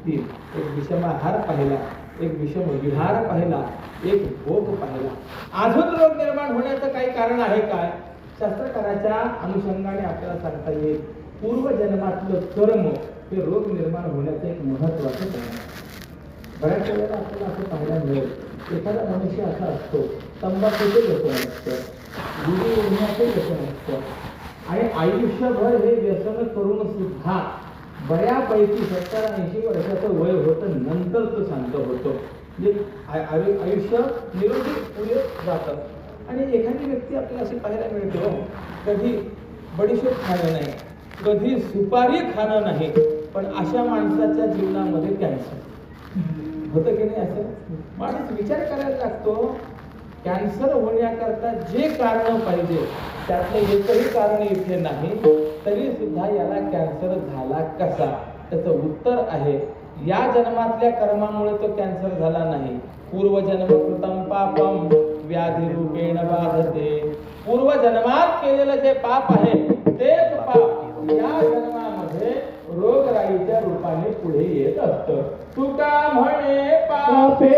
3. एक विषम आहार पाहिला, एक विषम विहार पाहिला, एक भोग पाहिला. अजून रोग निर्माण होण्याचं काही कारण आहे काय? शास्त्रकाराच्या अनुषंगाने आपल्याला सांगता येईल, पूर्वजन्मातलं कर्म हे रोग निर्माण होण्याचं एक महत्त्वाचं कारण आहे. बऱ्याच वेळेला आपल्याला असं पाहायला मिळेल, एखादा मनुष्य असा असतो, तंबाखूचे व्यसन असतं, गुढी उडण्याचे व्यसन असतं, आणि आयुष्यभर हे व्यसन करून सुद्धा बऱ्यापैकी 70-80 वर्षाचं वय होतं, नंतर तो शांत होतो. म्हणजे आयुष्य निरोगी पुढे जातं. आणि एखादी व्यक्ती आपल्याला अशी पाहायला मिळते, हो, कधी बडीशेप खाणं नाही, कधी सुपारी खाणं नाही, पण अशा माणसाच्या जीवनामध्ये कॅन्सर होतं की नाही? असं माणूस विचार करायला लागतो, कॅन्सर होण्याकरता जे कारण पाहिजे त्यातलं एकही कारण इथे नाही, तरी सुद्धा याला कॅन्सर झाला कसा? त्याचं उत्तर आहे, या जन्मातल्या कर्मामुळे तो कॅन्सर झाला नाही. पूर्वजन्म कृतम पापम व्याधी रूपेण बाधते. पूर्वजन्मात केलेलं जे पाप आहे तेच पाप या जन्मामध्ये रोगराईच्या रूपाने पुढे येत असतं. तुका म्हणे पापे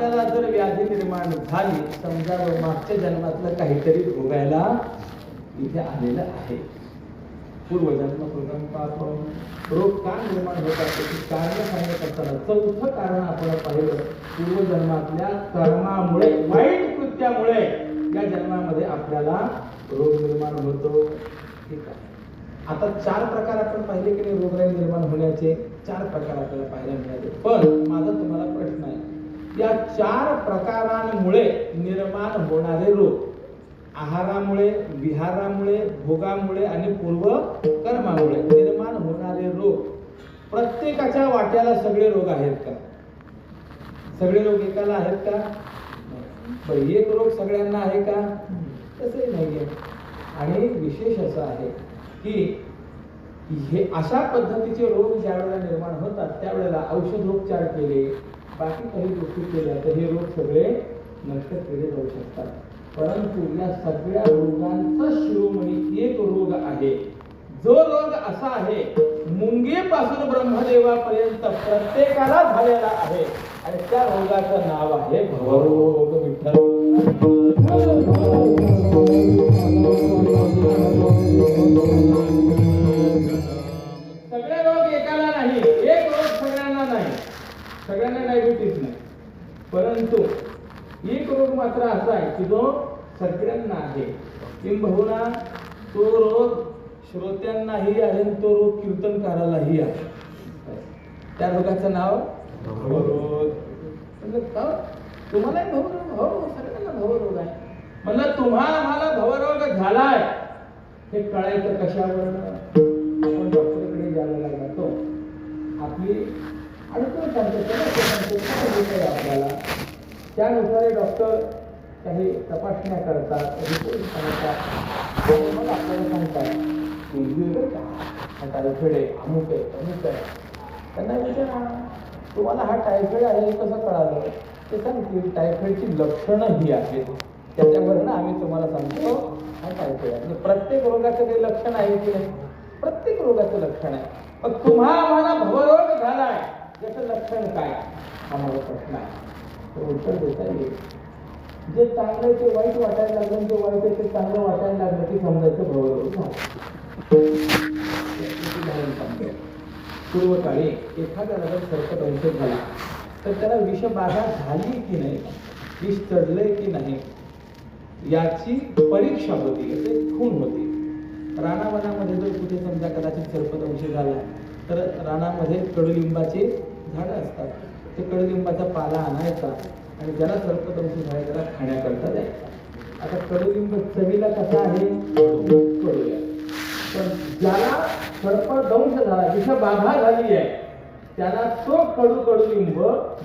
आपल्याला जर व्याधी निर्माण झाली, समजा मागच्या जन्मातलं काहीतरी भोगायला इथे आलेलं आहे, पूर्वजन्म कृतं पापम, रोग का निर्माण होतात त्याची कारण सांगत असताना चौथं कारण आपण पाहिलं, पूर्वजन्मातल्या कर्मामुळे, वाईट कृत्यामुळे या जन्मामध्ये आपल्याला रोग निर्माण होतो. ठीक आहे. आता 4 प्रकार आपण पाहिले की नाही रोगराई निर्माण होण्याचे, 4 प्रकार आपल्याला पाहायला मिळाले. पण माझा तुम्हाला प्रश्न आहे, या 4 प्रकारांमुळे निर्माण होणारे रोग, आहारामुळे, विहारामुळे, भोगामुळे आणि पूर्व कर्मामुळे निर्माण होणारे रोग, प्रत्येकाच्या वाट्याला सगळे रोग आहेत का? सगळे रोग एकाला आहेत का? बरं, एक रोग सगळ्यांना आहे का? तसंही नाहीये. आणि विशेष असं आहे की हे अशा पद्धतीचे रोग ज्या वेळेला निर्माण होतात त्यावेळेला औषधोपचार केले, बाकी काही गोष्टी केल्या तर हे रोग सगळे नष्ट केले जाऊ शकतात. परंतु या सगळ्या रोगांचा शिरोमणी एक रोग आहे, जो रोग असा आहे मुंगीपासून ब्रह्मदेवापर्यंत प्रत्येकाला झालेला आहे, आणि त्या रोगाचं नाव आहे भवरोग. विठ्ठल सगळे रोग एकाला नाही, एक रोग सगळ्यांना नाही, सगळ्यांना डायबिटीस नाही, परंतु एक रोग मात्र असा आहे की जो सगळ्यांना आहे. किंबहुना तो रोग श्रोत्यांनाही आहे आणि तो रोग कीर्तनकारालाही आहे. त्या रोगाचं नाव भवरोग. तुम्हालाही भवरोग? हो, सगळ्यांना भवरोग आहे. म्हणलं तुम्हाला भवरोग झालाय हे कळायचं कशावर? आपण डॉक्टरकडे ज्यावेळेला जातो, आपली अडचण सांगतो आपल्याला, त्यानुसार डॉक्टर काही तपासण्या करतात, रिपोर्ट सांगतात, मग आपल्याला सांगतात टायफॉइड आहे, अमुक आहे, अमुक आहे. त्यांना विचारा तुम्हाला हा टायफॉइड आहे हे कसं कळालं? ते सांगतील टायफॉइडची लक्षणं ही आहेत, त्याच्यावरनं आम्ही तुम्हाला सांगतो हा टायफॉइड आहे. म्हणजे प्रत्येक रोगाचं काही लक्षण आहे की नाही? प्रत्येक रोगाचं लक्षण आहे. मग तुम्हाला भवरोग झालाय त्याचं लक्षण काय? हा माझा प्रश्न आहे. तर उत्तर देता येईल. जे चांगलं आहे ते वाईट वाटायला लागलं, जे वाईट आहे ते चांगलं वाटायला लागलं की समजायचं भवरोग झाला. पूर्वकाळी एखाद्याला जर सर्पदंश झाला तर त्याला विषबाधा झाली की नाही, विष चढलंय की नाही याची परीक्षा होती, ते खून होती. रानावनामध्ये जर कुठे समजा कदाचित सर्पदंश झाला तर रानामध्ये कडुलिंबाचे झाडं असतात, ते कडुलिंबाचा पाला आणायचा आणि ज्याला सर्पदंश झाला त्याला खाण्याकरता द्यायचा. आता कडुलिंब चवीला कसा आहे? कडूया. पण ज्याला सर्पदंश झाला, विषबाधा झाली आहे, त्याला तो कडुलिंब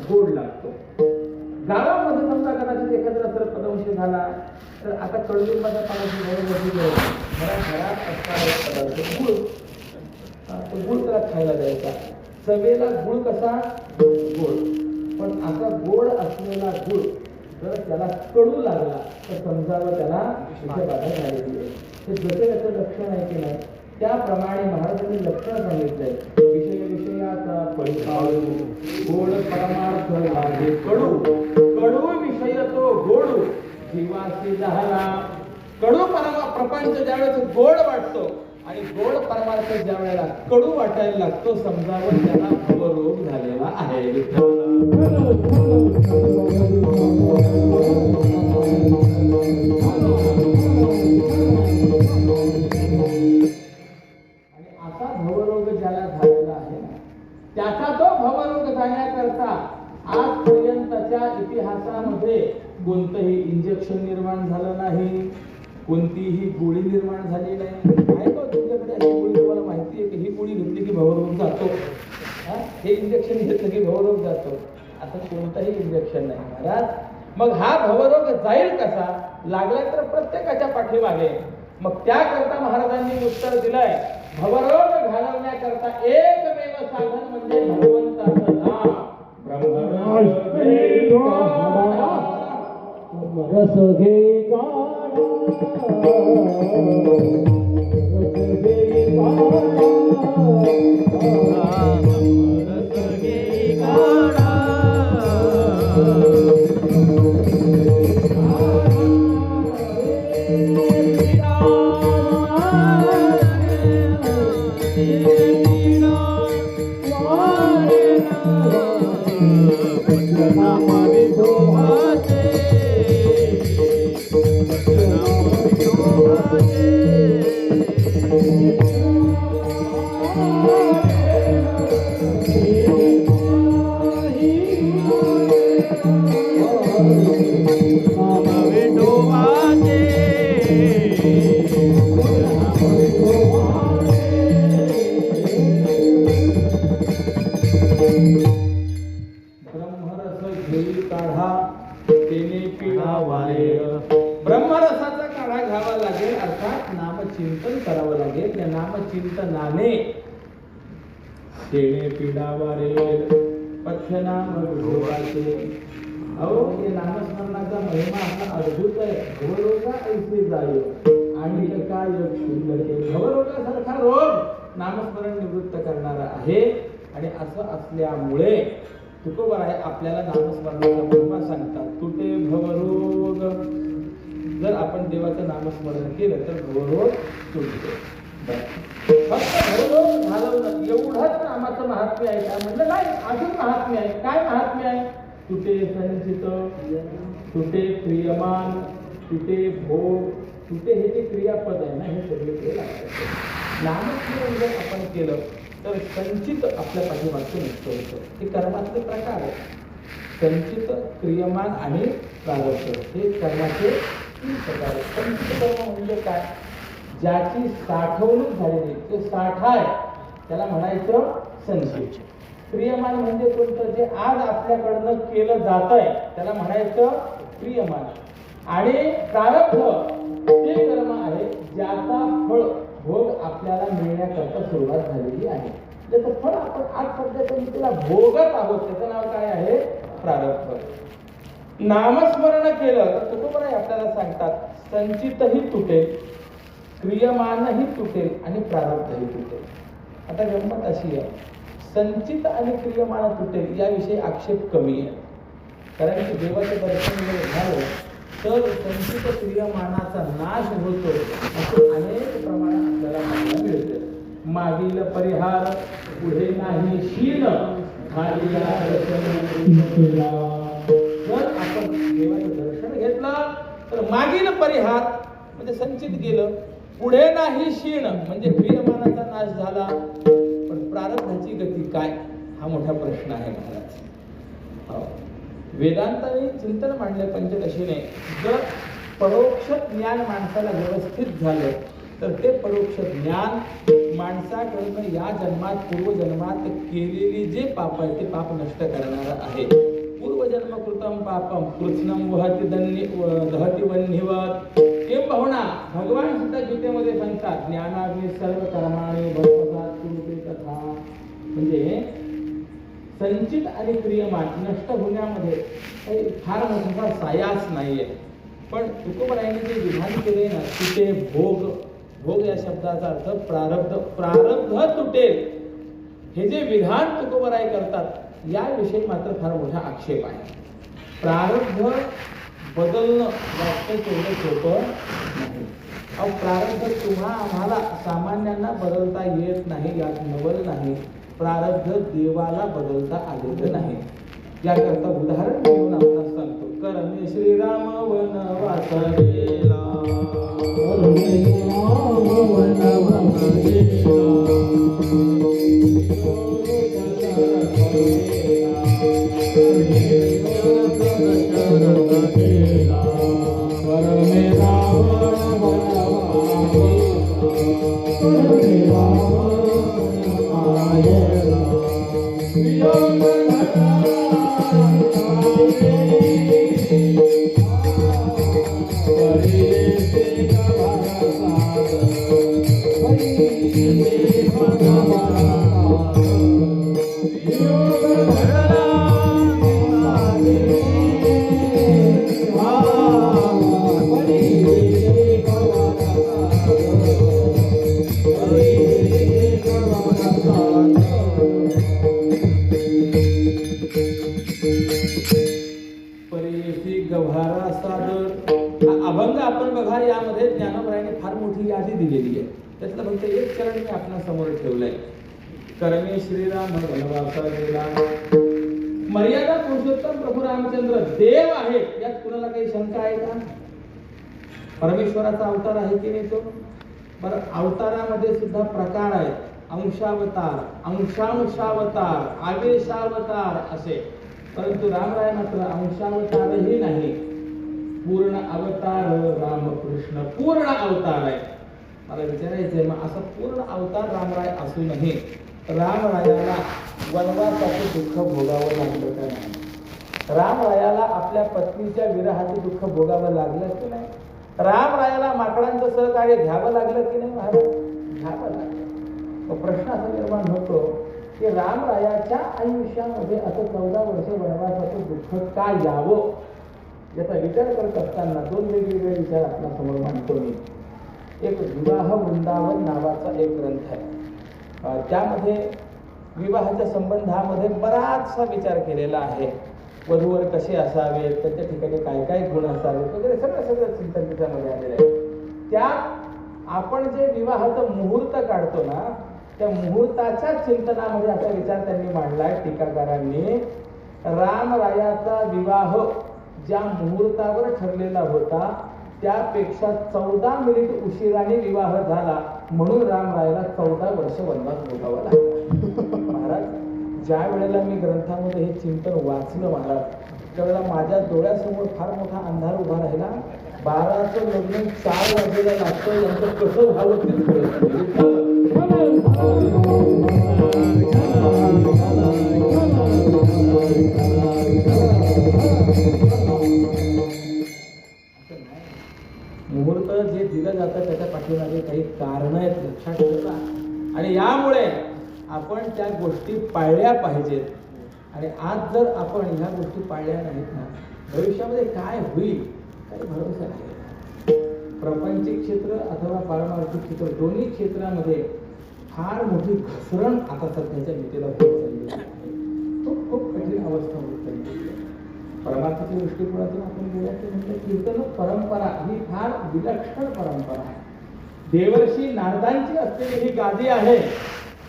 गोड लागतो. गावामध्ये समजा कदाचित एखाद्याला सर्पदंश झाला तर आता कडुलिंबाच्या पाण्याची घरात असणारा पदार्थ गुळ, तो गुळ त्याला खायला द्यायचा. चवेला गुळ कसा? गोड. पण असा गोड असलेला गुळ जर त्याला कडू लागला तर समजावं त्याला विषबाधा झालेली आहे. हे जसे त्याचं लक्षण आहे की नाही त्याप्रमाणे महाराजांनी लक्षण सांगितलंय. विषयाचा परिपाळू गोड परमार्थ लागे कडू, कडू विषय तो गोडू जीवासी झाला. कडू प्रपंच ज्यावेळेस गोड वाटतो आणि गोड परमार्थ ज्या वेळेला कडू वाटायला लागतो समजावं त्याला भवरोग झालेला आहे. आणि असा भवरोग ज्याला झालेला आहे त्याचा तो भवरोग जाण्याकरता आजपर्यंतच्या इतिहासामध्ये कोणतंही इंजेक्शन निर्माण झालं नाही, कोणतीही गोळी निर्माण झाली नाही. आहे का तुमच्याकडे अशी गोळी? तुम्हाला माहिती आहे की ही गोळी घेतली की भवरोग जातो, हे इंजेक्शन घेतलं की भवरोग जातो? असं कोणतंही इंजेक्शन नाही महाराज. मग हा भवरोग जाईल कसा? लागला तर प्रत्येकाच्या पाठीमागे. मग त्याकरता महाराजांनी उत्तर दिलंय, भवरोग घालवण्याकरता एकमेव साधन म्हणजे भगवंताचं नाम. रस घे काढा, रस घे काढा, रस घे काढा. विठोबाचे ब्रह्मरसाचा काढा घ्यावा लागेल, अर्थात नामचिंतन करावं लागेल. या नामचिंतनाने तेने पिढा वारेल पथ्यनाम विठोबाचे. अहो हे नामस्मरणाचा महिमा हा अद्भुत आहे. भवरोगा ऐसे जाय आणि काय क्षुल्लके. भवरोगासारखा रोग नामस्मरण निवृत्त करणारा आहे. आणि असं असल्यामुळे तुकोबराय आपल्याला नामस्मरणाचा महिमा सांगतात. तुटे भवरोग. जर आपण देवाचं नामस्मरण केलं तर भवरोग तुटतो. फक्त भवरोग घालवणं एवढंच नामाचं महात्म्य आहे का म्हणलं नाही, अजून महात्म्य आहे. काय महात्म्य आहे? तुटे संचित, तुटे प्रियमान, तुटे भोग. तुटे हे जे क्रियापद आहे ना, हे सगळे लागतात. नामस्मरण जर आपण केलं तर संचित आपल्या पाठीमागचं नष्ट होतं. हे कर्माचे प्रकार आहे. संचित, क्रियमान आणि प्रारब्ध हे कर्माचे 3 प्रकार आहेत. संचित कर्म म्हणजे काय? ज्याची साठवणूक झालेली ते साठा आहे त्याला म्हणायचं संचित. क्रियमान म्हणजे कोणतं? जे आज आपल्याकडनं केलं जात आहे त्याला म्हणायचं क्रियमान. आणि प्रारब्ध ते कर्म आहे ज्याचा फळ भोग आपल्याला मिळण्याकरता सुरुवात झालेली आहे. त्याचं फळ आपण आज सध्या त्याला भोगत आहोत. त्याचं नाव काय आहे? प्रारब्ध. नामस्मरण केलं तर तुकोबराय आपल्याला सांगतात संचितही तुटेल, क्रियमानही तुटेल आणि प्रारब्धही तुटेल. आता गंमत अशी आहे, संचित आणि क्रियमान तुटेल याविषयी आक्षेप कमी आहे. कारण की देवाचं दर्शन जर झालं तर संचित क्रियमानाचा नाश होतो असं अनेक प्रमाणात आपल्याला पाहायला मिळते. मागील परिहार पुढे नाही शीन, जर आपण देवाचं दर्शन घेतलं तर मागील परिहार म्हणजे संचित गेलं, पुढे नाही शीण म्हणजे क्रियमानाचा नाश झाला. पण प्रारब्धाची गती काय हा मोठा प्रश्न आहे महाराज. वेदांताने चिंतन मांडले पंचदशीने. जर परोक्ष ज्ञान माणसाला व्यवस्थित झालं तर ते परोक्ष ज्ञान माणसाकडनं या जन्मात पूर्वजन्मात केलेली जे पाप आहे ते पाप नष्ट करणारं आहे. पूर्वजन्म कृतम पापम कृत्स्नम दहती वन्यवत. किंबहुना भगवान सुद्धा गीतेमध्ये सांगतात ज्ञानाग्नी सर्व कर्माणि भस्मसात कुरुते तथा. म्हणजे संचित आणि क्रियमान नष्ट होण्यामध्ये काही फार मोठा सायास नाहीये. पण तुकोबरायांनी जे विधान केले ना, तुटे भोग. भोग या शब्दाचा अर्थ प्रारब्ध. प्रारब्ध तुटेल हे जे विधान तुकोबराय करतात याविषयी मात्र फार मोठा आक्षेप आहे. प्रारब्ध बदलणं वाटतं तेवढं सोपं नाही. अहो प्रारब्ध तुम्हा आम्हाला सामान्यांना बदलता येत नाही यात नवल नाही. प्रारब्ध देवाला बदलता आलेलं नाही. याकरता उदाहरण म्हणून आपण सांगतो. करणे श्रीराम वनवास गेला, अभंग आपण बघा. यामध्ये ज्ञानोबरायांनी फार मोठी यादी दिलेली आहे. त्यातलं फक्त एक चरण मी आपल्या समोर ठेवलंय. करणे श्रीराम वनवासा गेला. मर्यादा पुरुषोत्तम प्रभू रामचंद्र देव आहे, यात कुणाला काही शंका आहे का? परमेश्वराचा अवतार आहे की नाही तो? बरं, अवतारामध्ये सुद्धा प्रकार आहेत. अंशावतार, अंशांशावतार, आवेशावतार असे. परंतु रामराय मात्र अंशावतारही नाही, पूर्ण अवतार रामकृष्ण पूर्ण अवतार आहे. मला विचारायचंय, मग असा पूर्ण अवतार रामराय असूनही रामरायाला वनवासाचं दुःख भोगावं लागलं का नाही? रामरायाला आपल्या पत्नीच्या विरहाचं दुःख भोगावं लागलं की नाही? रामरायाला माकडांचं सहकार्य घ्यावं लागलं की नाही महाराज? घ्यावं लागलं. मग प्रश्न असा निर्माण होतो की रामरायाच्या आयुष्यामध्ये असं 14 वर्ष वनवासाचं दुःख का यावं, याचा विचार करत असताना दोन वेगवेगळे विचार आपल्या समोर मांडतो मी. एक विवाह वृंदावन नावाचा एक ग्रंथ आहे. त्यामध्ये विवाहाच्या संबंधामध्ये बराचसा विचार केलेला आहे. वधूवर कसे असावेत, त्याच्या ठिकाणी काय काय गुण असावेत वगैरे सगळं चिंतन त्याच्यामध्ये आलेलं आहे. त्यात आपण जे विवाहाचं मुहूर्त काढतो ना, त्या मुहूर्ताच्या चिंतनामध्ये असा विचार त्यांनी मांडलाय टीकाकारांनी. रामरायाचा विवाह ज्या मुहूर्तावर ठरलेला होता त्यापेक्षा 14 मिनिट उशिराने विवाह झाला, म्हणून रामरायाला 14 वर्ष वनवास भोगावा लागला. महाराज, ज्या वेळेला मी ग्रंथामध्ये हे चिंतन वाचलं महाराज, त्यावेळेला माझ्या डोळ्यासमोर फार मोठा अंधार उभा राहिला. 12चं लग्न 4 वाजेला लागतं, यांचं कसं व्हावं तेच कळत मुहूर्त जे दिलं जातं त्याच्या पाठीमागे काही कारण आहेत, लक्षात ठेवा. आणि यामुळे आपण त्या गोष्टी पाळल्या पाहिजेत. आणि आज जर आपण ह्या गोष्टी पाळल्या नाहीत ना, भविष्यामध्ये काय होईल काही भरोसा नाही. प्रपंचिक क्षेत्र अथवा पारमार्थिक क्षेत्र दोन्ही क्षेत्रामध्ये फार मोठी घसरण आता सध्याच्या नीतीला होत चालली आहे. खूप कठीण अवस्था होत चालली आहे. परमार्थाच्या दृष्टिकोनातून आपण बोलायचं म्हणजे कीर्तन परंपरा ही फार विलक्षण परंपरा आहे. देवर्षी नारदांची असलेली ही गादी आहे.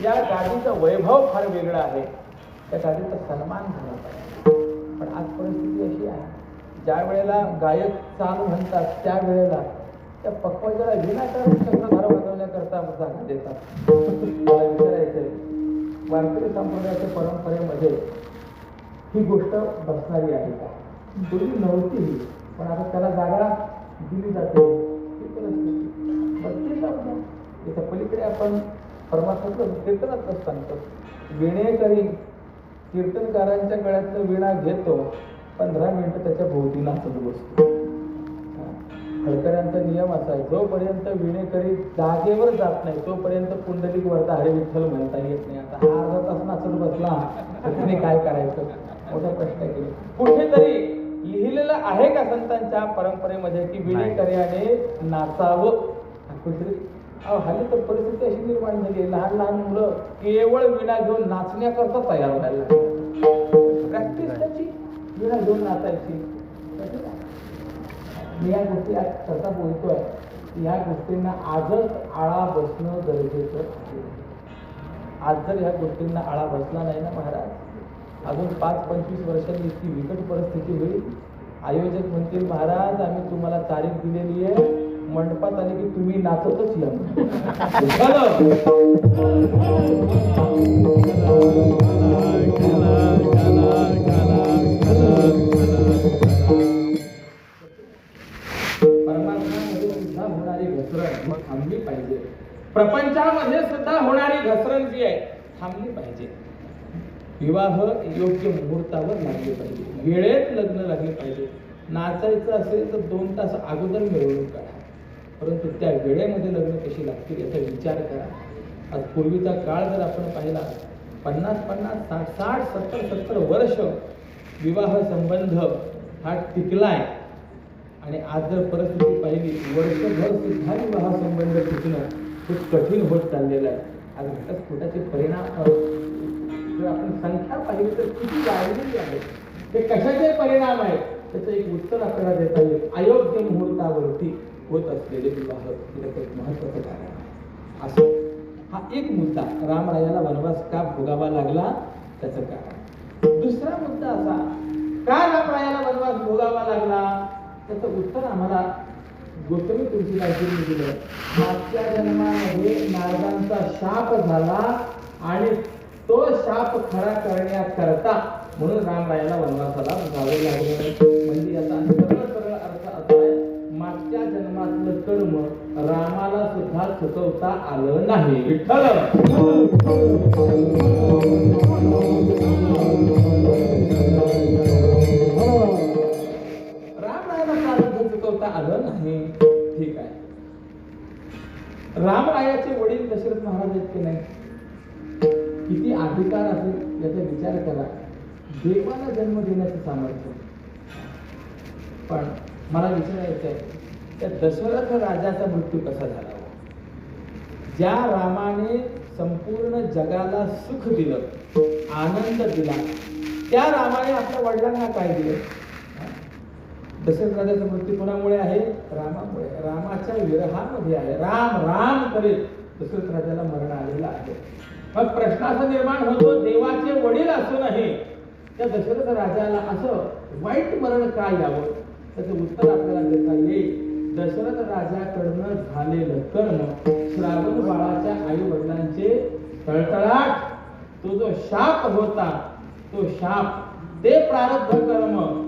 या गादीचं वैभव फार वेगळं आहे. त्या गादीचा सन्मान झाला पाहिजे. पण आज परिस्थिती अशी आहे, ज्या वेळेला गायक चाल म्हणतात त्यावेळेला त्या पक्वजाला विनाकारण चक्रधार वाजवण्याकरता जागा देतात. मला विचारायचंय, वारकरी संप्रदायाच्या परंपरेमध्ये ही गोष्ट बसणारी आहे का? पूर्वी नव्हती ही, पण आता त्याला जागा दिली जाते. त्याच्या पलीकडे आपण परमार्थाचं कीर्तनातच सांगतो. विणेकरी कीर्तनकारांच्या गळ्यातलं विणा घेतो, 15 मिनिटं त्याच्या भोवती नाचत बसतो. हळकऱ्यांचा नियम असा आहे, जोपर्यंत विणेकरी जागेवर जात नाही तोपर्यंत पुंडलिक वरदा हरे विठ्ठल म्हणता येत नाही. आता हा अर्धा तास नाचत बसला तर तिने काय करायचं, मोठा प्रश्न केला. कुठेतरी लिहिलेलं आहे का संतांच्या परंपरेमध्ये की विणेकऱ्याने नाचावं? कुठेतरी हल्ली तर परिस्थिती अशी निर्माण झाली, लहान लहान मुलं केवळ विणा घेऊन नाचण्याकरता तयार व्हायला लागली. प्रॅक्टिस त्याची विणा घेऊन नाचायची. मी या गोष्टी आज करता बोलतोय, या गोष्टींना आजच आळा बसणं गरजेचं आहे. आज जर ह्या गोष्टींना आळा बसला नाही ना महाराज, अजून 5-25 वर्षांनी इतकी बिकट परिस्थिती होईल. आयोजक म्हणतील, महाराज आम्ही तुम्हाला तारीख दिलेली आहे, मंडपात आले की तुम्ही नाचतच या. परमार्थामध्ये सुद्धा होणारी घसरण थांबली पाहिजे. प्रपंचामध्ये सुद्धा होणारी घसरण जी आहे थांबली पाहिजे. विवाह योग्य मुहूर्तावर लागले पाहिजे, वेळेत लग्न लागले पाहिजे. नाचायचं असेल तर 2 तास अगोदर मिरवणूक करा, परंतु त्या वेळेमध्ये लग्न कशी लागतील याचा विचार करा. आज पूर्वीचा काळ जर आपण पाहिला, 50-50, 60-70 वर्ष विवाह संबंध हा टिकलाय. आणि आज जर परिस्थिती पाहिली, वर्षभर सुद्धा विवाह संबंध टिकणं खूप कठीण होत चाललेलं आहे. आज घटस्फोटाचे परिणाम जर आपण संख्या पाहिली तर किती वाढलेली आहे. ते कशाचे परिणाम आहेत त्याचं एक उत्तर आपल्याला देता येईल. अयोग्य मुहूर्तावरती होत असलेले विवाह त्याचं एक महत्वाचं कारण आहे. असं हा एक मुद्दा, रामरायाला वनवास का भोगावा लागला त्याचं कारण. दुसरा मुद्दा असा, का रामरायाला वनवास भोगावा लागला? त्याचं उत्तर आम्हाला गौतमी तुलसीदासांनी दिलं. मागच्या जन्मामध्ये नारदांचा शाप झाला आणि तो शाप खरा करण्याकरता म्हणून रामरायाला वनवासाला जावे लागले. म्हणजे याचा सरळ सरळ अर्थ असा आहे, मागच्या जन्मातलं कर्म रामाला सुद्धा चुकवता आलं नाही. विठ्ठल रामरायाला प्रारब्ध चुकवता आलं नाही. ठीक आहे. रामरायाचे वडील दशरथ महाराज आहेत की नाही, किती अधिकार असेल याचा विचार करा. देवाला जन्म देण्याचं सामर्थ्य. पण मला विचारायचं आहे, त्या दशरथ राजाचा मृत्यू कसा झाला? ज्या रामाने संपूर्ण जगाला सुख दिलं, आनंद दिला, त्या रामाने आपल्या वडिलांना काय दिलं? दशरथ राजाचा मृत्यू कोणामुळे आहे? रामामुळे. रामाच्या विरहामध्ये आहे. राम राम करीत दशरथ राजाला मरण आलेलं आहे. मग प्रश्न असा निर्माण होतो, देवाचे वडील असूनही त्या दशरथ राजाला असं वाईट मरण का यावं? त्याचं उत्तर आपल्याला देता येईल. दशरथ राजाकडनं झालेलं कर्म, श्रावण बाळाच्या आई वडिलांचे तळतळाट, तो जो शाप होता, तो शाप, ते प्रारब्ध कर्म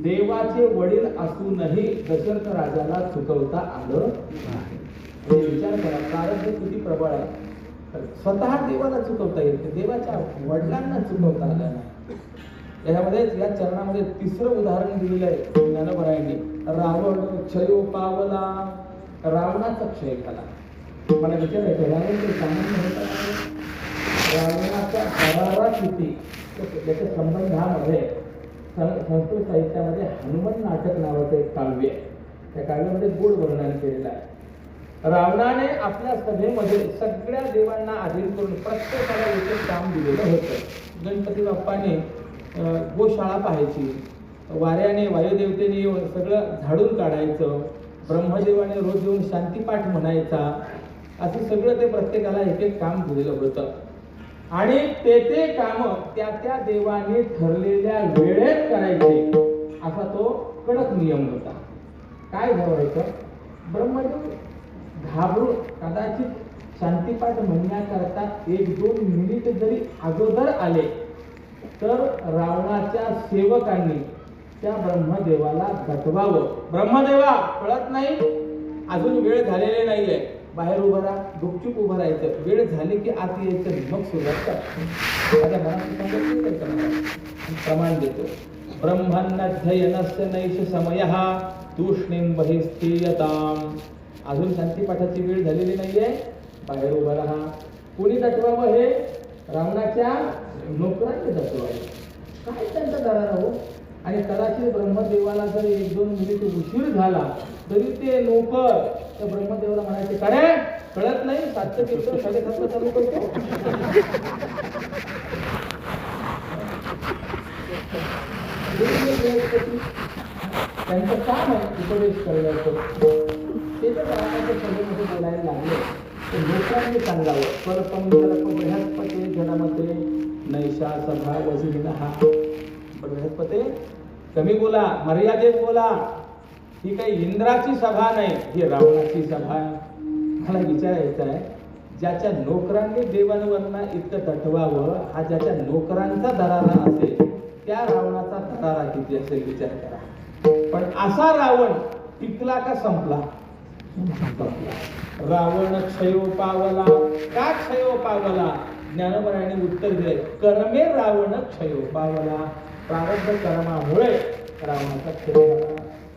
देवाचे वडील असूनही दशरथ राजाला चुकवता आलं नाही. विचार करा, प्रारब्ध किती प्रबळ आहे. स्वतः देवाला चुकवता येते, देवाच्या वडिलांना चुकवता आलं नाही. याच्यामध्ये या चरणामध्ये तिसरं उदाहरण दिलेलं आहे ज्ञानोबरायांनी. रावण क्षयो पावला, रावणाचा क्षय झाला. मला विचारायचं, रावण ते सामान्य होता? रावणाचा दरारा किती? त्याच्या संबंधामध्ये संस्कृत साहित्यामध्ये हनुमान नाटक नावाचं एक काव्य आहे. त्या काव्यामध्ये गोड वर्णन केलेलं आहे. रावणाने आपल्या सभेमध्ये सगळ्या देवांना अधीन करून प्रत्येकाला एक काम दिलेलं होतं. गणपती बाप्पाने गोशाळा पाहायची, वाऱ्याने वायुदेवतेने येऊन सगळं झाडून काढायचं, ब्रह्मदेवाने रोज येऊन शांतीपाठ म्हणायचा, असं सगळं ते प्रत्येकाला एक एक काम दिलेलं होतं. आणि ते काम त्या त्या देवाने ठरलेल्या वेळेत करायचे, असा तो कडक नियम होता. काय व्हायचं, ब्रह्मदेव घाबरून कदाचित शांतीपाठ म्हणण्याकरता 1-2 मिनिट जरी अगोदर आले तर रावणाच्या सेवकांनी त्या ब्रह्मदेवाला दटवावं. ब्रह्मदेवा, कळत नाही, अजून वेळ झालेली नाहीये, बाहेर उभं राहा, गुपचूप उभं राहायचं, वेळ झाली की आत यायचं, मग सुरुवात कर. प्रमाण देतो. ब्रह्मन्नध्ययनस्य नैष समयः तूष्णीं बहिस्थीयताम्. अजून शांतीपाठाची वेळ झालेली नाहीये, बाहेर उभं राहा. कोणी दटवावं? हे रावणाच्या नोकरांनी दटवावं. काय त्यांचा दरारा हो. आणि कदाचित ब्रह्मदेवाला जर 1-2 मिनिट उशीर झाला तरी ते नोकर त्या ब्रह्मदेवाला म्हणायचे, करे कळत नाही, 7चं कीर्तन 7:30ला चालू करतो. त्यांचं काम आहे उपदेश करायचं. ते जर रावणाच्या सभेमध्ये बोलायला लागले तर लोकांनी सांगावं, बृहस्पती जनामध्ये नैषा सभा वजिनः. बृहस्पती, कमी बोला, मर्यादेत बोला. ही काही इंद्राची सभा नाही, ही रावणाची सभा आहे. मला विचारायचं आहे, ज्याच्या नोकरांनी देवांवरना इतकं दटवावं, हा ज्याच्या नोकरांचा दरारा असेल, त्या रावणाचा दरारा किती असेल विचार करा. पण असा रावण टिकला का संपला? रावण क्षयो पावला. का क्षयो पावला? ज्ञानोबरायांनी उत्तर दिले, कर्मे रावण क्षयो पावला. प्रारब्ध कर्मामुळे रावणाचा क्षय झाला.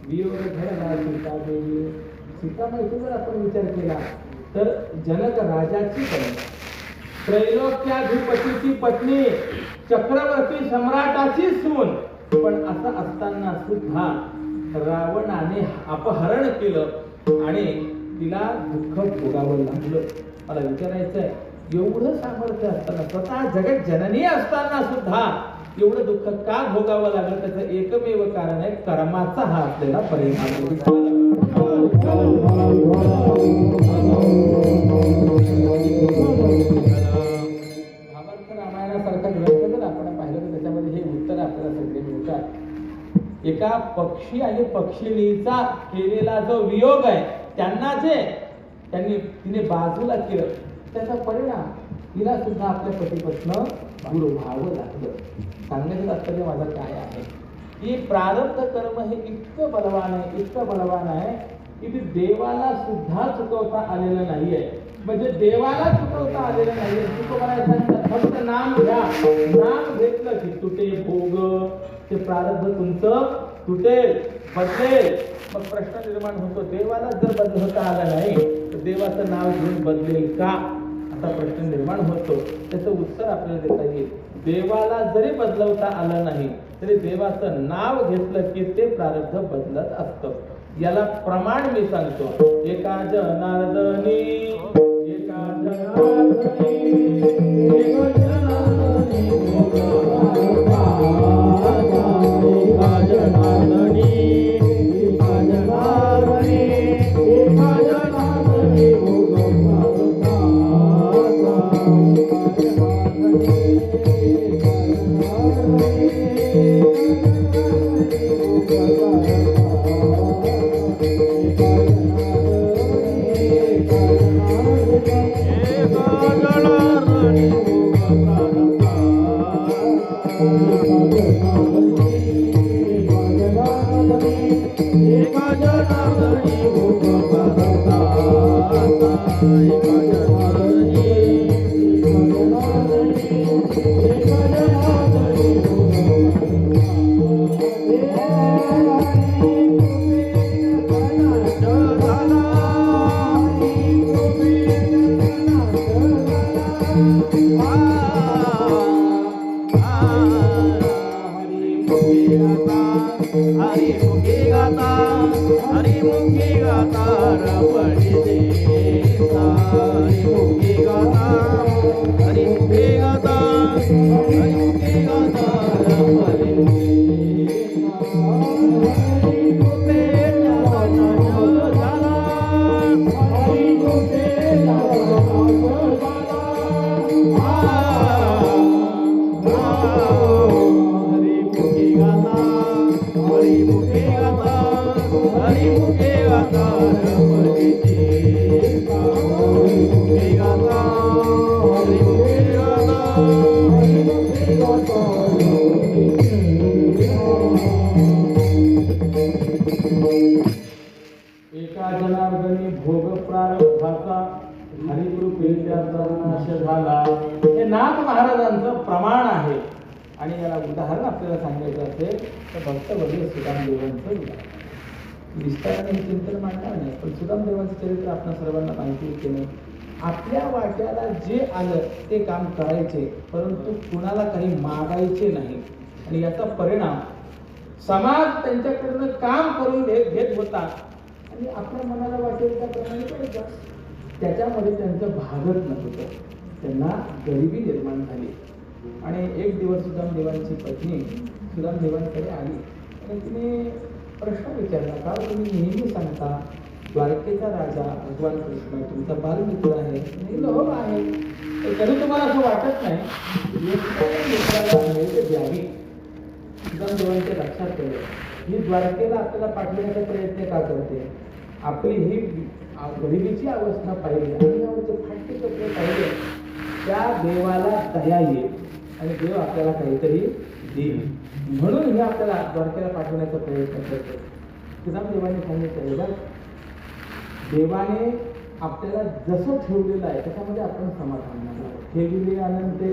वियोग घडला सीता देवी. सीता माहिती जर आपण विचार केला तर जनक राजाची पत्नी, त्रैलोक्याधिपतीची पत्नी, चक्रवर्ती सम्राटाची सून. पण असं असताना सुद्धा रावणाने अपहरण केलं आणि तिला दुःख भोगावं लागलं. मला विचारायचं आहे, एवढं सामर्थ्य असताना, स्वतः जगत जननी असताना सुद्धा एवढं दुःख का भोगावं लागलं? त्याचं एकमेव कारण आहे कर्माचा हा असलेला परिणाम. रामायणासारखा ग्रंथ जर आपण पाहिलं तर त्याच्यामध्ये हे पक्षी आणि पक्षिणीचा केलेला जो वियोग आहे त्यांना जे तिने बाजूला केलं त्याचा परिणाम तिला सुद्धा आपल्या पतीपासून दूर व्हावं लागलं. सांगण्याचं तात्पर्य माझं काय आहे की प्रारब्ध कर्म हे इतकं बलवान आहे की ते देवाला सुद्धा चुकवता आलेलं नाहीये. म्हणजे देवाला चुकवता आलेलं नाहीये. चुकवण्याचं फक्त नाम घ्या, नाम घेतलं की तुटे भोग, ते प्रारब्ध तुमचं तुटेल, बदलेल. मग प्रश्न निर्माण होतो, देवाला जर बदलवता आलं नाही तर देवाचं नाव घेऊन बदलेल का, असा प्रश्न निर्माण होतो. त्याचं उत्तर आपल्याला देता येईल. देवाला जरी बदलवता आलं नाही तरी देवाचं नाव घेतलं की ते प्रारब्ध बदलत असतं. याला प्रमाण मी सांगतो. एका जनार्दनी एका जनार्दनी एका जनार्दनी एका जनार्दनी एका जनार्दनी एका जनार्दनी भोग प्रारब्धाचा हरिकृपेचा नाश झाला. हे नाथ महाराजांचं प्रमाण आहे. आणि याला उदाहरण आपल्याला सांगायचं असेल तर भक्तवर्य सुदामदेवांचं उदाहरण. विस्ताराने हे चिंतन मांडणार नाही, पण सुदामदेवांचं चरित्र आपण सर्वांना माहिती केलं. आपल्या वाट्याला जे आलं ते काम करायचे, परंतु कुणाला काही मागायचे नाही. आणि याचा परिणाम समाज त्यांच्याकडनं काम करून घेत होता आणि आपल्या मनाला वाटेल त्याप्रमाणे करायचा. त्याच्यामध्ये त्यांचं भागत नव्हतं. त्यांना गरिबी निर्माण झाली. आणि एक दिवस सुदामदेवांची पत्नी सुदामदेवांकडे आली आणि तिने प्रश्न विचारला, का तुम्ही नेहमी सांगता द्वारकेचा राजा भगवान कृष्ण तुमचा बालमित्र आहे? हो आहे. तरी तुम्हाला असं वाटत नाही मित्राला भेट द्यावी? सुदामदेवांच्या लक्षात आलं, ही द्वारकेला आपल्याला पाठवण्याचा प्रयत्न का करते? आपली ही गरिबीची अवस्था पाहिली आणि यावरचे फाटके कपडे पाहिले, त्या देवाला दया येईल आणि देव आपल्याला काहीतरी देईल. म्हणून हे आपल्याला द्वारकेला पाठवण्याचा प्रयत्न करतो. सुदामदेवाने सांगितलं, देवाने आपल्याला जसं ठेवलेलं आहे त्याच्यामध्ये आपण समाधान मानावं. ठेविले अनंते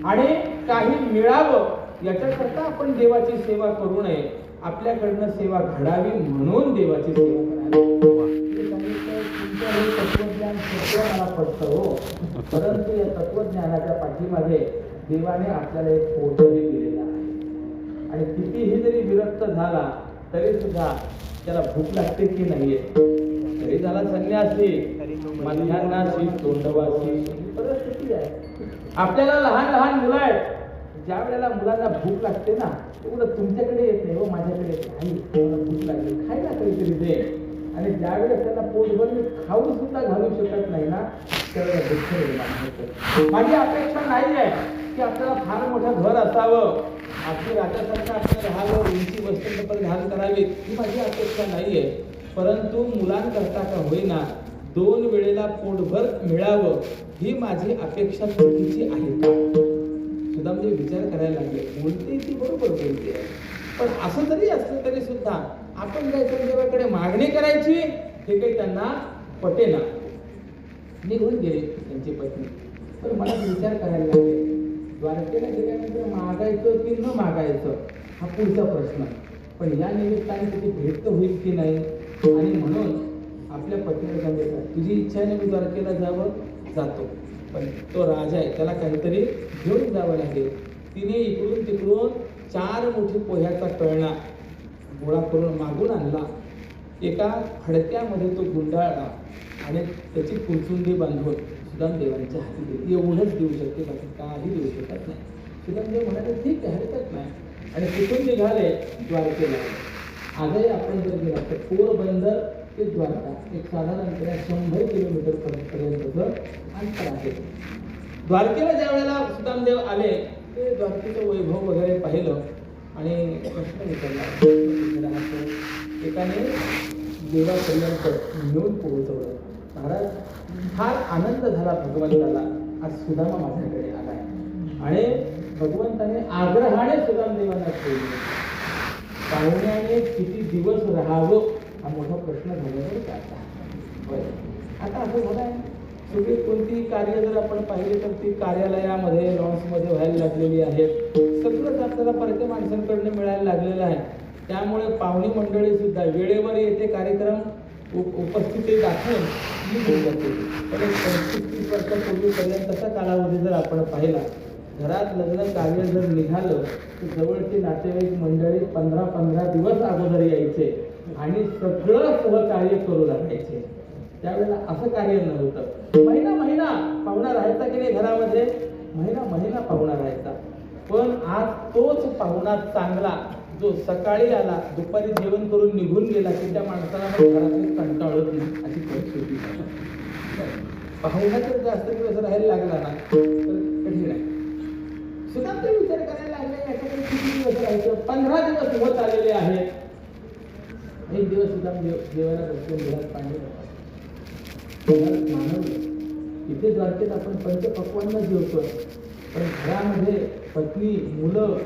आणि काही मिळावं याच्याकरता आपण देवाची सेवा करू नये. आपल्याकडनं सेवा घडावी म्हणून देवाची सेवा करावी. तुमचं हे तत्वज्ञान सत्य मला पडतं हो, परंतु या तत्वज्ञानाच्या पाठीमागे देवाने आपल्याला एक पोचही दिलेला आहे. आणि कितीही जरी विरक्त झाला तरी सुद्धा त्याला भूक लागते की नाहीये? तरी झाला संन्यासी मध्यान्नाशी तोंडवासी परिस्थिती आहे. आपल्याला लहान लहान मुलं आहेत, ज्या वेळेला मुलांना भूक लागते ना तेवढं तुमच्याकडे येते हो, माझ्याकडे येते, आई भूक लागली खायला काहीतरी दे. आणि ज्यावेळेस ज्यावेळेस त्यांना पोटभर मी खाऊ सुद्धा घालू शकत नाही ना, त्यावेळेला दुःख निर्माण होतं. माझी अपेक्षा नाही आहे की आपल्याला फार मोठं घर असावं, आपली राजासारखं आपल्याला राहावं, उंची वस्त्र परिधान करावी, ही माझी अपेक्षा नाही आहे. परंतु मुलांकरता का होईना 2 वेळेला पोटभर मिळावं ही माझी अपेक्षा चुकीची आहे का? सुद्धा म्हणजे विचार करायला लागले. बोलते ती बरोबर बोलते, पण असं जरी असलं तरी सुद्धा आपण जायचं देवाकडे मागणी करायची हे काही त्यांना पटेना. निघून गेले त्यांची पत्नी. पण मला विचार करायला लागले, द्वारकेला गेल्यानंतर मागायचं की न मागायचं हा पुढचा प्रश्न. पण या निमित्ताने त्याची भेट तर होईल की नाही, आणि म्हणून आपल्या पत्नीला सांगितलं, तुझी इच्छा आहे ना मी द्वारकेला जावं, जातो, पण तो राजा आहे त्याला काहीतरी घेऊन जावं लागेल. तिने इकडून तिकडून 4 मोठी पोह्याचा कळणा गोळा करून मागून आणला. एका फडक्यामध्ये तो गुंडाळला आणि त्याची कुंचुंडी बांधून सुदामदेवांच्या हाती दिली. एवढंच देऊ शकते, बाकी काही देऊ शकत नाही. सुदामदेव म्हणाले ठीक आहे, हरकत नाही, आणि तिथून निघाले द्वारकेला. आजही आपण जर गेला तर पोरबंदर ते द्वारका एक साधारणपणे 100 किलोमीटर पर्यंतचं अंतर आहे. द्वारकेला ज्या वेळेला सुदामदेव आले ते द्वारकेचं वैभव वगैरे पाहिलं आणि प्रश्न विचारला. एकाने देवापर्यंत नेऊन पोहोचवलं. महाराज फार आनंद झाला भगवंताला, आज सुदामा माझ्याकडे आलाय. आणि भगवंताने आग्रहाने सुदामदेवांना ठेवले. पाहुण्याने किती दिवस राहावं हा मोठा प्रश्न झालेला आहे. आता असं झालं आहे, सगळी कोणती कार्य जर आपण पाहिली तर ती कार्यालयामध्ये लॉन्समध्ये व्हायला लागलेली आहेत. सगळंच आपल्याला परक्या माणसांकडनं मिळायला लागलेलं आहे. त्यामुळे पाहुणी मंडळी सुद्धा वेळेवर येते, कार्यक्रम उपस्थिती दाखवून निघून जाते. पण 25-30 वर्षापूर्वीपर्यंतचा कालावधी जर आपण पाहिला, घरात लग्न कार्य जर निघालं तर जवळचे नातेवाईक मंडळी 15-15 दिवस अगोदर यायचे आणि सगळं सहकार्य करू लागायचे. त्यावेळेला असं कार्य नव्हतं. महिना पाहुणा राहायचा की नाही घरामध्ये, महिना पाहुणा राहायचा. पण आज तोच पाहुणा चांगला जो सकाळी आला, दुपारी जेवण करून निघून गेला की त्या माणसाला घरातून कंटाळत नाही अशी परिस्थिती. पाहुणा जर जास्त दिवस राहायला लागला ना तर कठीण आहे. सुद्धा ते विचार करायला लागले, याच्याकडे किती दिवस राहायचं. 15 दिवस होत आलेले आहेत. एक दिवस सुद्धा देवाला बसून घरात पाणी मानवलं. इथे द्वारकेत आपण पंचपक्वांना जेवतो, पण घरामध्ये पत्नी मुलं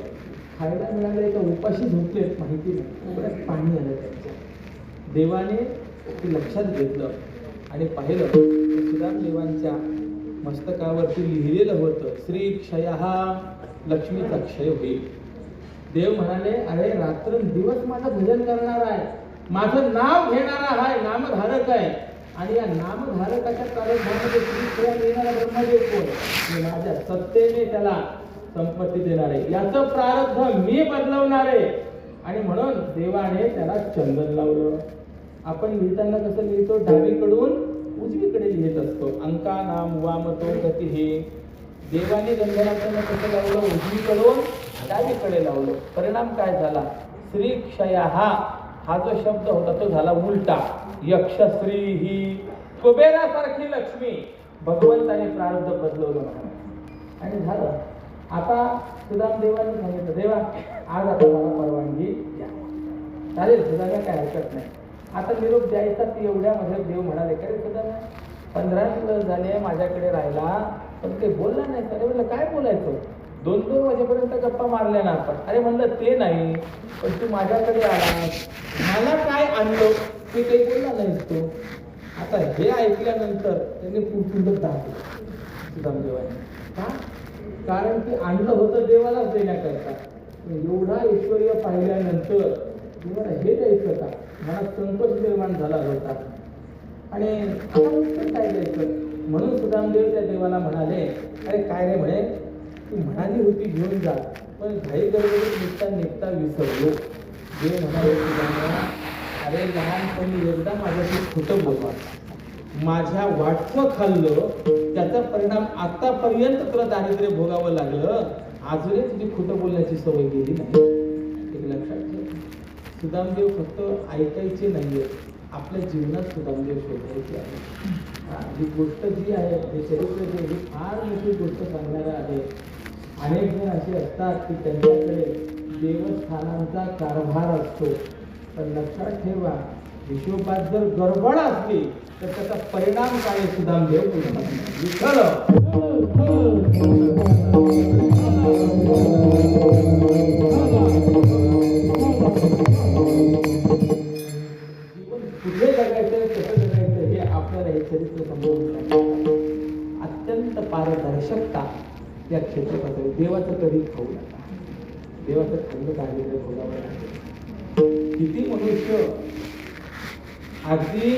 खायला मिळाले का उपाशी झोपलेत माहिती नाही, परत पाणी आलं त्यांच्या. देवाने ते लक्षात घेतलं आणि पाहिलं सुदामदेवांच्या मस्तकावरती लिहिलेलं होतं, श्री क्षयहा, लक्ष्मीचा क्षय होईल. देव म्हणाले, अरे रात्रंदिवस माझं भजन करणार आहे, माझं नाव घेणारा आहे, नामधारक आहे, आणि या नामधारकाच्या कार्यक्रमामध्ये श्री क्षयात येणारा ब्रह्मदेव कोण? मी माझ्या सत्तेने त्याला संपत्ती देणार आहे, याचं प्रारब्ध मी बदलवणार आहे. आणि म्हणून देवाने त्याला चंदन लावलं. आपण लिहिताना कसं लिहितो, डावीकडून उजवीकडे लिहित असतो, अंका नाम वामतो गती. हे देवाने गंधराचं कसं लावलं, उजवीकडून डावीकडे लावलं. परिणाम काय झाला, श्री क्षया हा जो शब्द होता तो झाला उलटा. यक्षश्री ही कुबेरासारखी लक्ष्मी भगवंताने प्रारब्ध बदलवलं म्हणा आणि झालं. आता सुदामदेवाने सांगितलं, देवा आज आता मला परवानगी द्या. चालेल सुदामा, काय हरकत नाही. आता निरोप द्यायचा ती एवढ्यामध्ये देव म्हणाले, काय सुदामा 15 दिवस झाले माझ्याकडे राहिला पण ते बोलला नाही. अरे म्हणलं काय बोलायचं, 2-2 वाजेपर्यंत गप्पा मारल्या ना आपण. अरे म्हणलं ते नाही, पण तू माझ्याकडे आला, मला काय आणलं ते काही बोलला नाहीस तू. आता हे ऐकल्यानंतर त्यांनी पुढे दाखवलं सुदामदेवाने. का? कारण की आणलं होतं देवालाच देण्याकरता. एवढा ऐश्वर्य पाहिल्यानंतर देवाला हे द्यायचं का, मनात संकोच निर्माण झाला होता. आणि आता उत्तर काय द्यायचं, म्हणून सुदामदेव त्या देवाला म्हणाले, अरे काय रे म्हणे, तू म्हणाली होती घेऊन जा, पण घाई गडबडीत निघता विसरलो. देव म्हणाले सुदामा, अरे लहानपणी एकदा माझ्याशी खोटं बोलवा, माझ्या वाटचं खाल्लं, त्याचा परिणाम आतापर्यंत तुला दारिद्र्य भोगावं लागलं. अजूनही तुझी खोटं बोलण्याची सवय गेली नाही. एक लक्षात ठेव, सुदामदेव फक्त ऐकायचे नाहीये, आपल्या जीवनात सुधामदेव शोधायची आहे. ही गोष्ट जी आहे, हे चरित्र जे ही फार मोठी गोष्ट सांगणारं आहे. अनेक जण असे असतात की त्यांच्याकडे देवस्थानांचा कारभार असतो, पण लक्षात ठेवा, हिशोबात जर गडबड असली तर त्याचा परिणाम काय सुधामदेव विठ्ठल. कुठे जगायचं, कसं जगायचं हे आपल्याला हे चरित्र समजून अत्यंत पारदर्शकता या क्षेत्रात. देवाचं कधी खाऊ नका, देवाचं खंड काढलेलं खोलावं लागेल. किती मनुष्य अगदी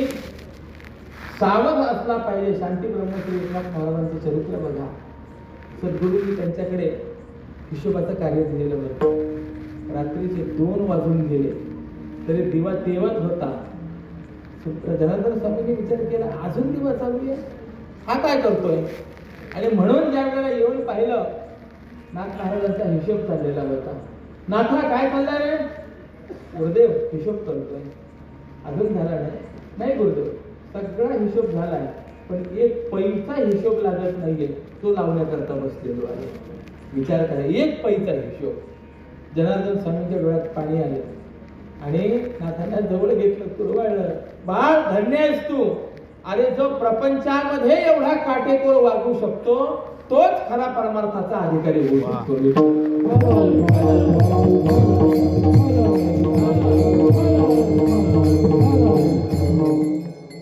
सावध असला पाहिजे. शांती ब्रह्मश्री एकनाथ महाराजांचं चरित्र बघा. सद्गुरूंनी त्यांच्याकडे हिशोबाचं कार्य दिलेलं होतं. रात्रीचे 2 वाजून गेले तरी दिवा तेवत होता. जनार्दन स्वामींनी विचार केला, अजून दिवा चालू आहे, हा काय करतोय? आणि म्हणून ज्या वेळेला येऊन पाहिलं, नाथ महाराजांचा हिशोब चाललेला होता. नाथा काय चाललाय रे? गुरुदेव हिशोब चालतोय. अजून झाला नाही गुरुदेव, सगळा हिशोब झालाय, पण एक पैसा हिशोब लागत नाहीये, तो लावण्याकरता बसलेलो आहे. विचार करा, एक पैसा हिशोब. जनार्दन स्वामींच्या डोळ्यात पाणी आले आणि नाथांना जवळ घेतलं, कुरवाळलं. बाळ धन्य आहेस तू. अरे जो प्रपंचामध्ये एवढा काटेकोर वागू शकतो तोच खरा परमार्थाचा अधिकारी होऊ शकतो.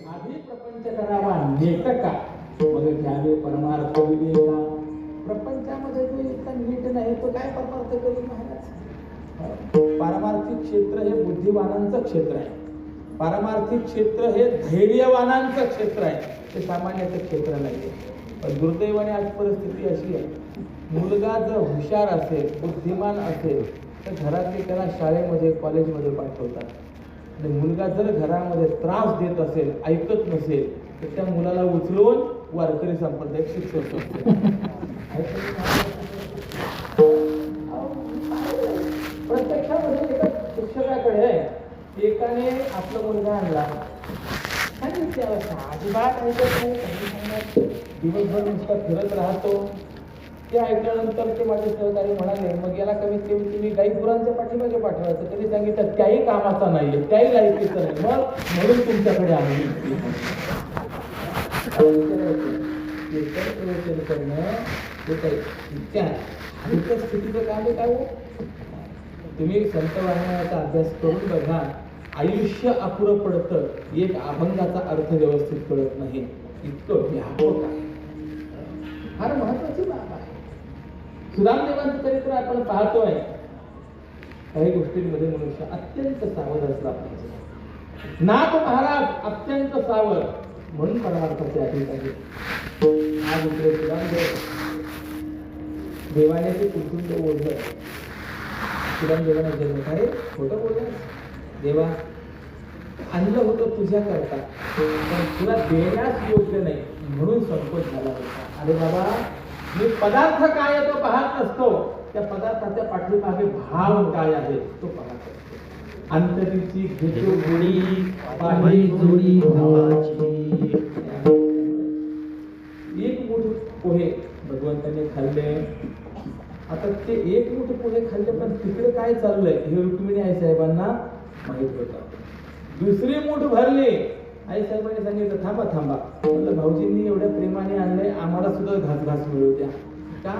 आधी प्रपंच करावा नेटका, मग घ्यावे परमार्थ विवेका. प्रपंचामध्ये जो इतका नीट नाही तो काय परमार्थ करून महाराज? पारमार्थिक क्षेत्र हे बुद्धिवानांचं क्षेत्र आहे. पारमार्थिक क्षेत्र हे धैर्यवानांचं क्षेत्र आहे, ते सामान्याचं क्षेत्र नाही. पण दुर्दैवाने आज परिस्थिती अशी आहे, मुलगा जर हुशार असेल, बुद्धिमान असेल तर घरातले त्याला शाळेमध्ये कॉलेजमध्ये पाठवतात. आणि मुलगा जर घरामध्ये त्रास देत असेल, ऐकत नसेल तर त्या मुलाला उचलून वारकरी संप्रदायात शिक्षक. प्रत्यक्षामध्ये एका शिक्षकाकडे एकाने आपला मुलगा आणला, सांगितले अजिबात ऐकत नाही, दिवसभर नुसता फिरत राहतो. ते ऐकल्यानंतर ते माझे सहकारी म्हणाले, मग याला कमीत कमी तुम्ही गाई गुरांच्या पाठीमागे पाठवायचं. त्यांनी सांगितलं त्याही कामाचा नाहीये, त्याही लायकीचं नाही, मग म्हणून तुमच्याकडे आम्ही करणं हे काही इतक्या स्थितीचं काम आहे काय? तुम्ही संत वाङ्मयाचा अभ्यास करून बघा, आयुष्य अपुरं पडतं, एक अभंगाचा अर्थ व्यवस्थित कळत नाही, इतकं व्यापक आहे. फार महत्वाची बाब आहे. सुदामदेवांचं चरित्र आपण पाहतोय. काही गोष्टींमध्ये मनुष्य अत्यंत सावध असला पाहिजे. नाथ महाराज अत्यंत सावध, म्हणून परमार्थाचे अधिकारी. आज इकडे सुदामदेव देवाने ते कुटुंब ओढलं. सुदामदेवाने जन्म काय खोटं बोललं. देवा आणलं होतं तुझ्या करता, पण तुला देण्यास योग्य नाही म्हणून संकोच झाला होता. अरे बाबा, मी पदार्थ काय आहे तो पाहत नसतो, त्या पदार्थाच्या पाठीमागे भाव काय आहे तो पाहत असतो. अंतरीची जोडी पाही जोडी भावाची. एक मुठ पोहे भगवंताने खाल्ले. आता ते एक मुठ पोहे खाल्ले, पण तिकडे काय चाललंय हे रुक्मिणी आई साहेबांना माहित होतं. दुसरी मूठ भरली. आई साहेबांनी सांगितलं थांबा थांबा, म्हणलं भाऊजींनी एवढ्या प्रेमाने आणलंय, आम्हाला सुद्धा घास मिळू द्या. का?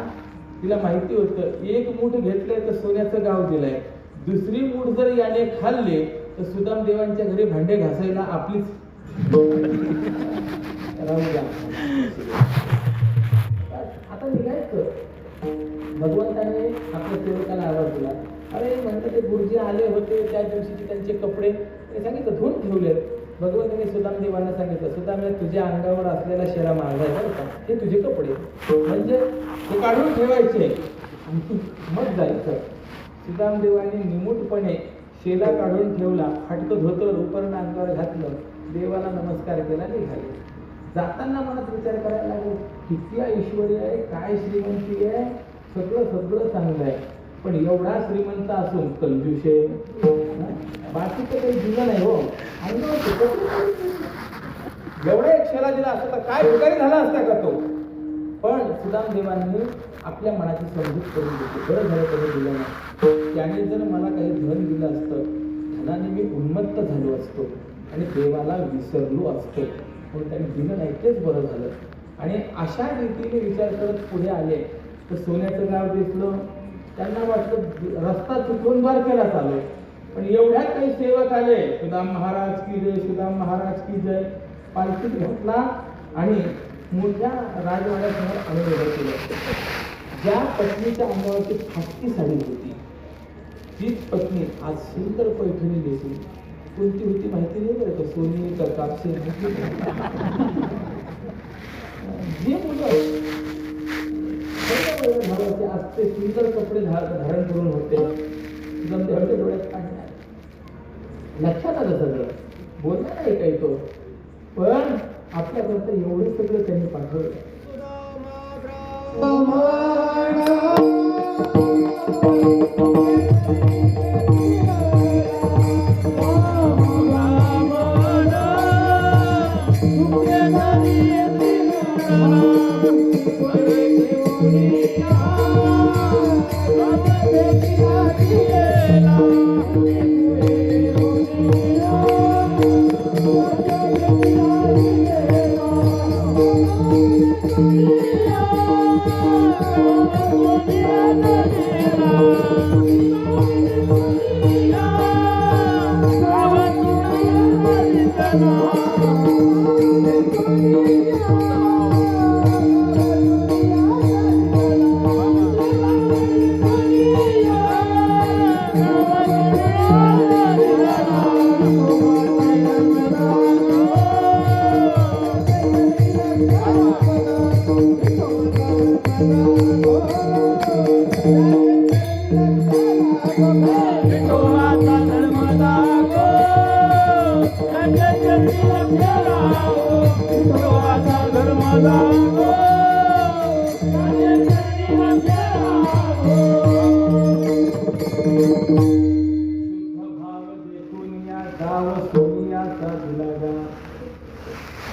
तिला माहिती होतं एक मूठ घेतलंय तर सोन्याचं गाव दिलंय. दुसरी मूठ जर याने खाल्ले तर सुदामदेवांच्या घरी भांडे घासायला आपलीच राहू द्या. आता निघायचं. भगवंताने आपल्या सेवकाला आवाज दिला. अरे म्हणलं ते गुरुजी आले होते त्या दिवशीचे त्यांचे कपडे ते सांगितलं धुवून ठेवलेत. भगवंताने सुदामदेवांना सांगितलं, सुदामे तुझ्या अंगावर असलेला शेरा मागायचा होता, हे तुझे कपडे, म्हणजे ते काढून ठेवायचे आणि मग जायचं. सुदामदेवांनी निमूटपणे शेला काढून ठेवला, फाटकं धोतर उपरण अंगावर घातलं, देवाला नमस्कार केला, निघाले. जाताना मनात विचार करायला लागलो, किती ऐश्वर्य आहे, काय श्रीमंती आहे, सगळं चांगलं आहे, पण एवढा श्रीमंत असून कंजूष आहे. बाकीचं काही दिलं नाही हो. एवढा एक शेला दिला असता तर काय भिकारी झाला असता का तो. पण सुदामदेवांनी आपल्या मनाची समजूत करून घेतली. बरं झालं कधी दिलं नाही. त्याने जर मला काही धन दिलं असतं, धनाने मी उन्मत्त झालो असतो आणि देवाला विसरलो असतो. पण त्यांनी दिलं नाही, तेच बरं झालं. आणि अशा रीतीने विचार करत पुढे आले तर सोन्याचं गाव दिसलं. त्यांना वाटलं रस्ता चुकवून द्वारकेला चालू. पण एवढ्यात काही सेवक आले, सुदाम महाराज की जय, सुदाम महाराज की जय. पालखीत घातला आणि मोठ्या राजवाड्यासमोर आणून उभं केलं. ज्या पत्नीच्या अंगावरची फाटकी साडी होती तीच पत्नी आज सुंदर पैठणी नेसून, कोणती होती माहिती नाही बरं का, सोनी का कापसे, जे मुलं आज ते सुंदर कपडे धारण करून होते. देवाच्या डोळ्यात पाणी आलं. लक्षात आलं सगळं, बोलणार नाही काही तो. पण आपल्याकरता एवढं सगळं त्यांनी पाठवलं.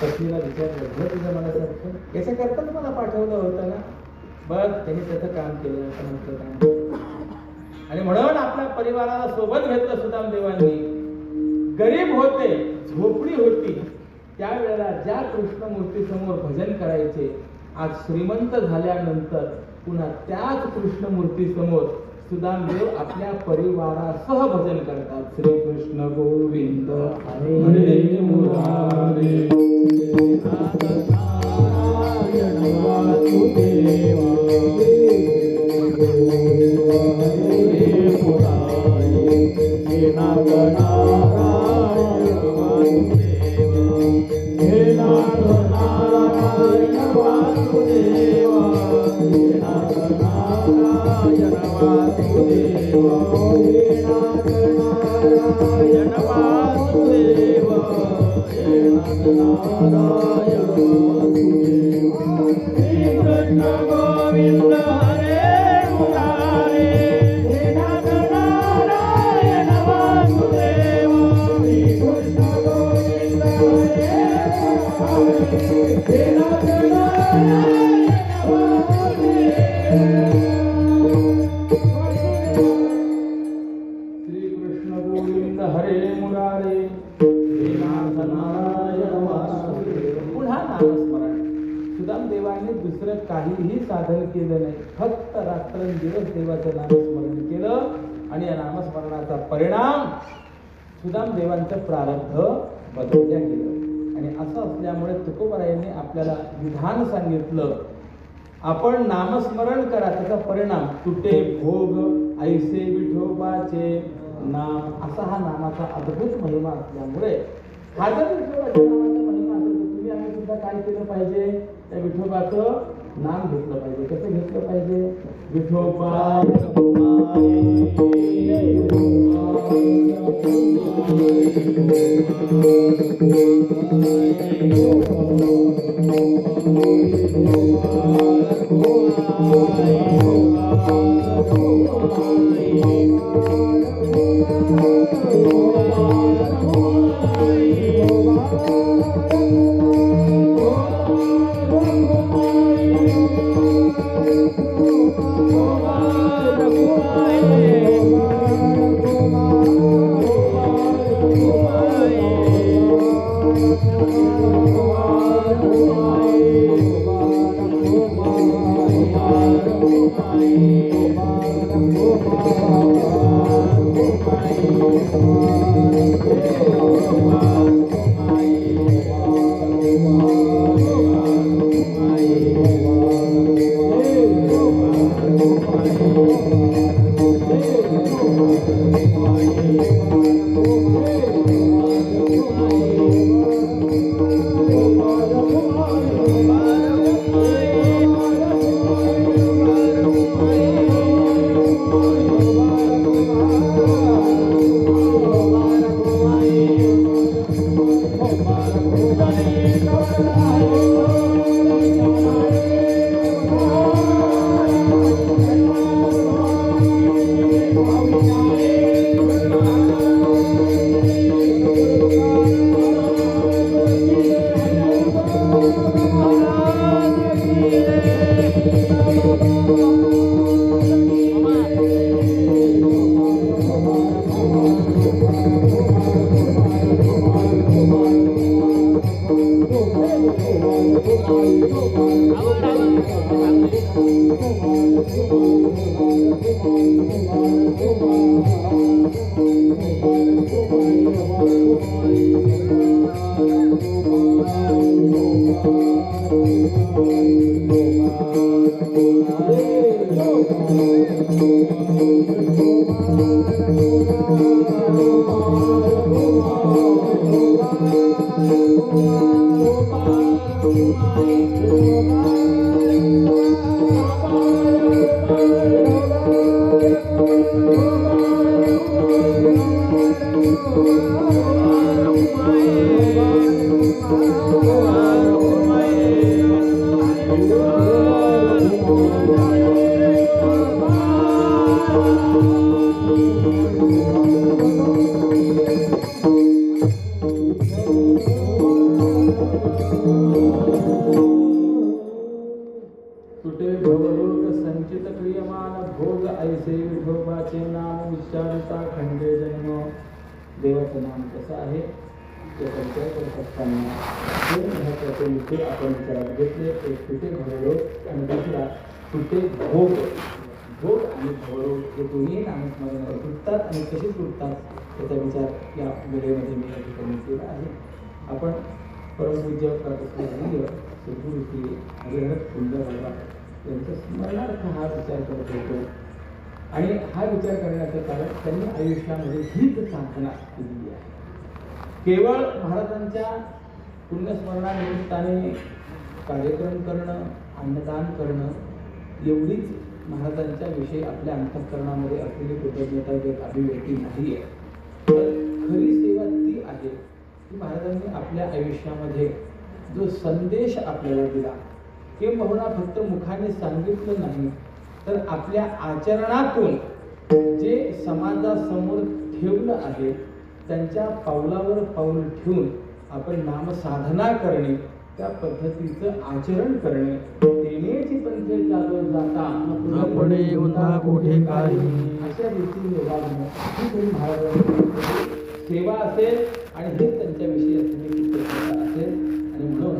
पत्नीला विचारलं, तुझं मला सांगतो याच्याकरता तुम्हाला पाठवलं होतं ना. बघ त्यांनी त्याचं काम केलं, काम. आणि म्हणून आपल्या परिवाराला सोबत घेतलं सुदामदेवांनी. गरीब होते, झोपडी होती, त्यावेळेला ज्या कृष्णमूर्ती समोर भजन करायचे, आज श्रीमंत झाल्यानंतर पुन्हा त्याच कृष्णमूर्ती समोर सुदामदेव आपल्या परिवारासह भजन करतात. श्री कृष्ण गोविंद हरे हरे मुरारे, काहीही साधन केलं नाही, फक्त रात्रंदिवस देवाचं नामस्मरण केलं. आणि या नामस्मरणाचा परिणाम सुदामदेवांचं प्रारब्ध बदलल्या गेलं. आणि असं असल्यामुळे तुकोबारायांनी आपल्याला विधान सांगितलं, आपण नामस्मरण करा, त्याचा परिणाम तुटे भोग ऐसे विठोबाचे नाम. असा हा नामाचा अद्भुत महिमा असल्यामुळे हा जर विठोबाच्या नामाचा महिमा असेल तर तुम्ही आम्ही सुद्धा काय केलं पाहिजे, त्या विठोबाचं नाम घेतलं पाहिजे. कसं घेतलं पाहिजे, विठोबा Oh सुटे भवलोक संचित क्रियमान भोग ऐसे विठोबाचे नाम उच्चारता खंडे जन्म. देवाचं नाम कसं आहे ते संचय करत असताना दोन महत्त्वाचे मुद्दे आपण विचारात घेतले. एक सुटे भवलोक आणि दुसरा सुटे भोग. भोग आणि भवलोक हे दोन्ही नामस्मरणावर सुटतात आणि कसे सुटतात याचा विचार या वेळेमध्ये मी या ठिकाणी केला आहे. आपण परमपूज्य प्रातस्मरणीय सद्गुरू श्री हरिहर सुंदर बाबा यांच्या स्मरणार्थ हा विचार करत होतो. आणि हा विचार करण्याचं कारण त्यांनी आयुष्यामध्ये हीच साधना केलेली आहे. केवळ महाराजांच्या पुण्यस्मरणानिमित्ताने कार्यक्रम करणं, अन्नदान करणं एवढीच महाराजांच्या विषयी आपल्या अंतःकरणामध्ये असलेली कृतज्ञता अभिव्यक्ती नाही आहे. तर खरी सेवा ती आहे की महाराजांनी आपल्या आयुष्यामध्ये जो संदेश आपल्याला दिला किंबहुना फक्त मुखाने सांगितलं नाही तर आपल्या आचरणातून जे समाजासमोर ठेवलं आहे त्यांच्या पावलावर पाऊल ठेवून आपण नामसाधना करणे, त्या पद्धतीचं आचरण करणे. तेनेची पंथे चालत जाता पुढे उन्हा कोठे काही अशा रीतीने वागणं ही तरी महाराजांची सेवा असेल आणि हेच त्यांच्याविषयी असलेली कृतज्ञता असेल. आणि म्हणून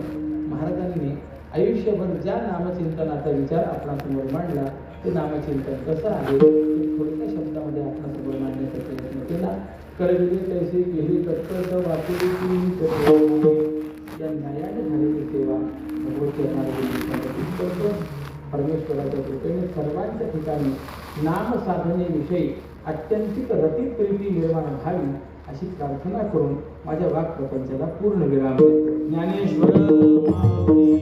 महाराजांनी आयुष्यभर ज्या नामचिंतनाचा विचार आपणासमोर मांडला ते नामचिंतन कसं आहे ते थोडक्या शब्दामध्ये आपणासमोर मांडण्याचा प्रयत्न केला. कळविले तैसे गेली कर्तव्य वाचली या न्यायाने झालेली सेवा भगवती करतो. परमेश्वराच्या कृपेने सर्वांच्या ठिकाणी नामसाधनेविषयी अत्यंतिक रतिक प्रीती निर्माण व्हावी अशी प्रार्थना करून माझ्या वाक्प्रपंचाला पूर्ण विराम देतो. ज्ञानेश्वर माऊली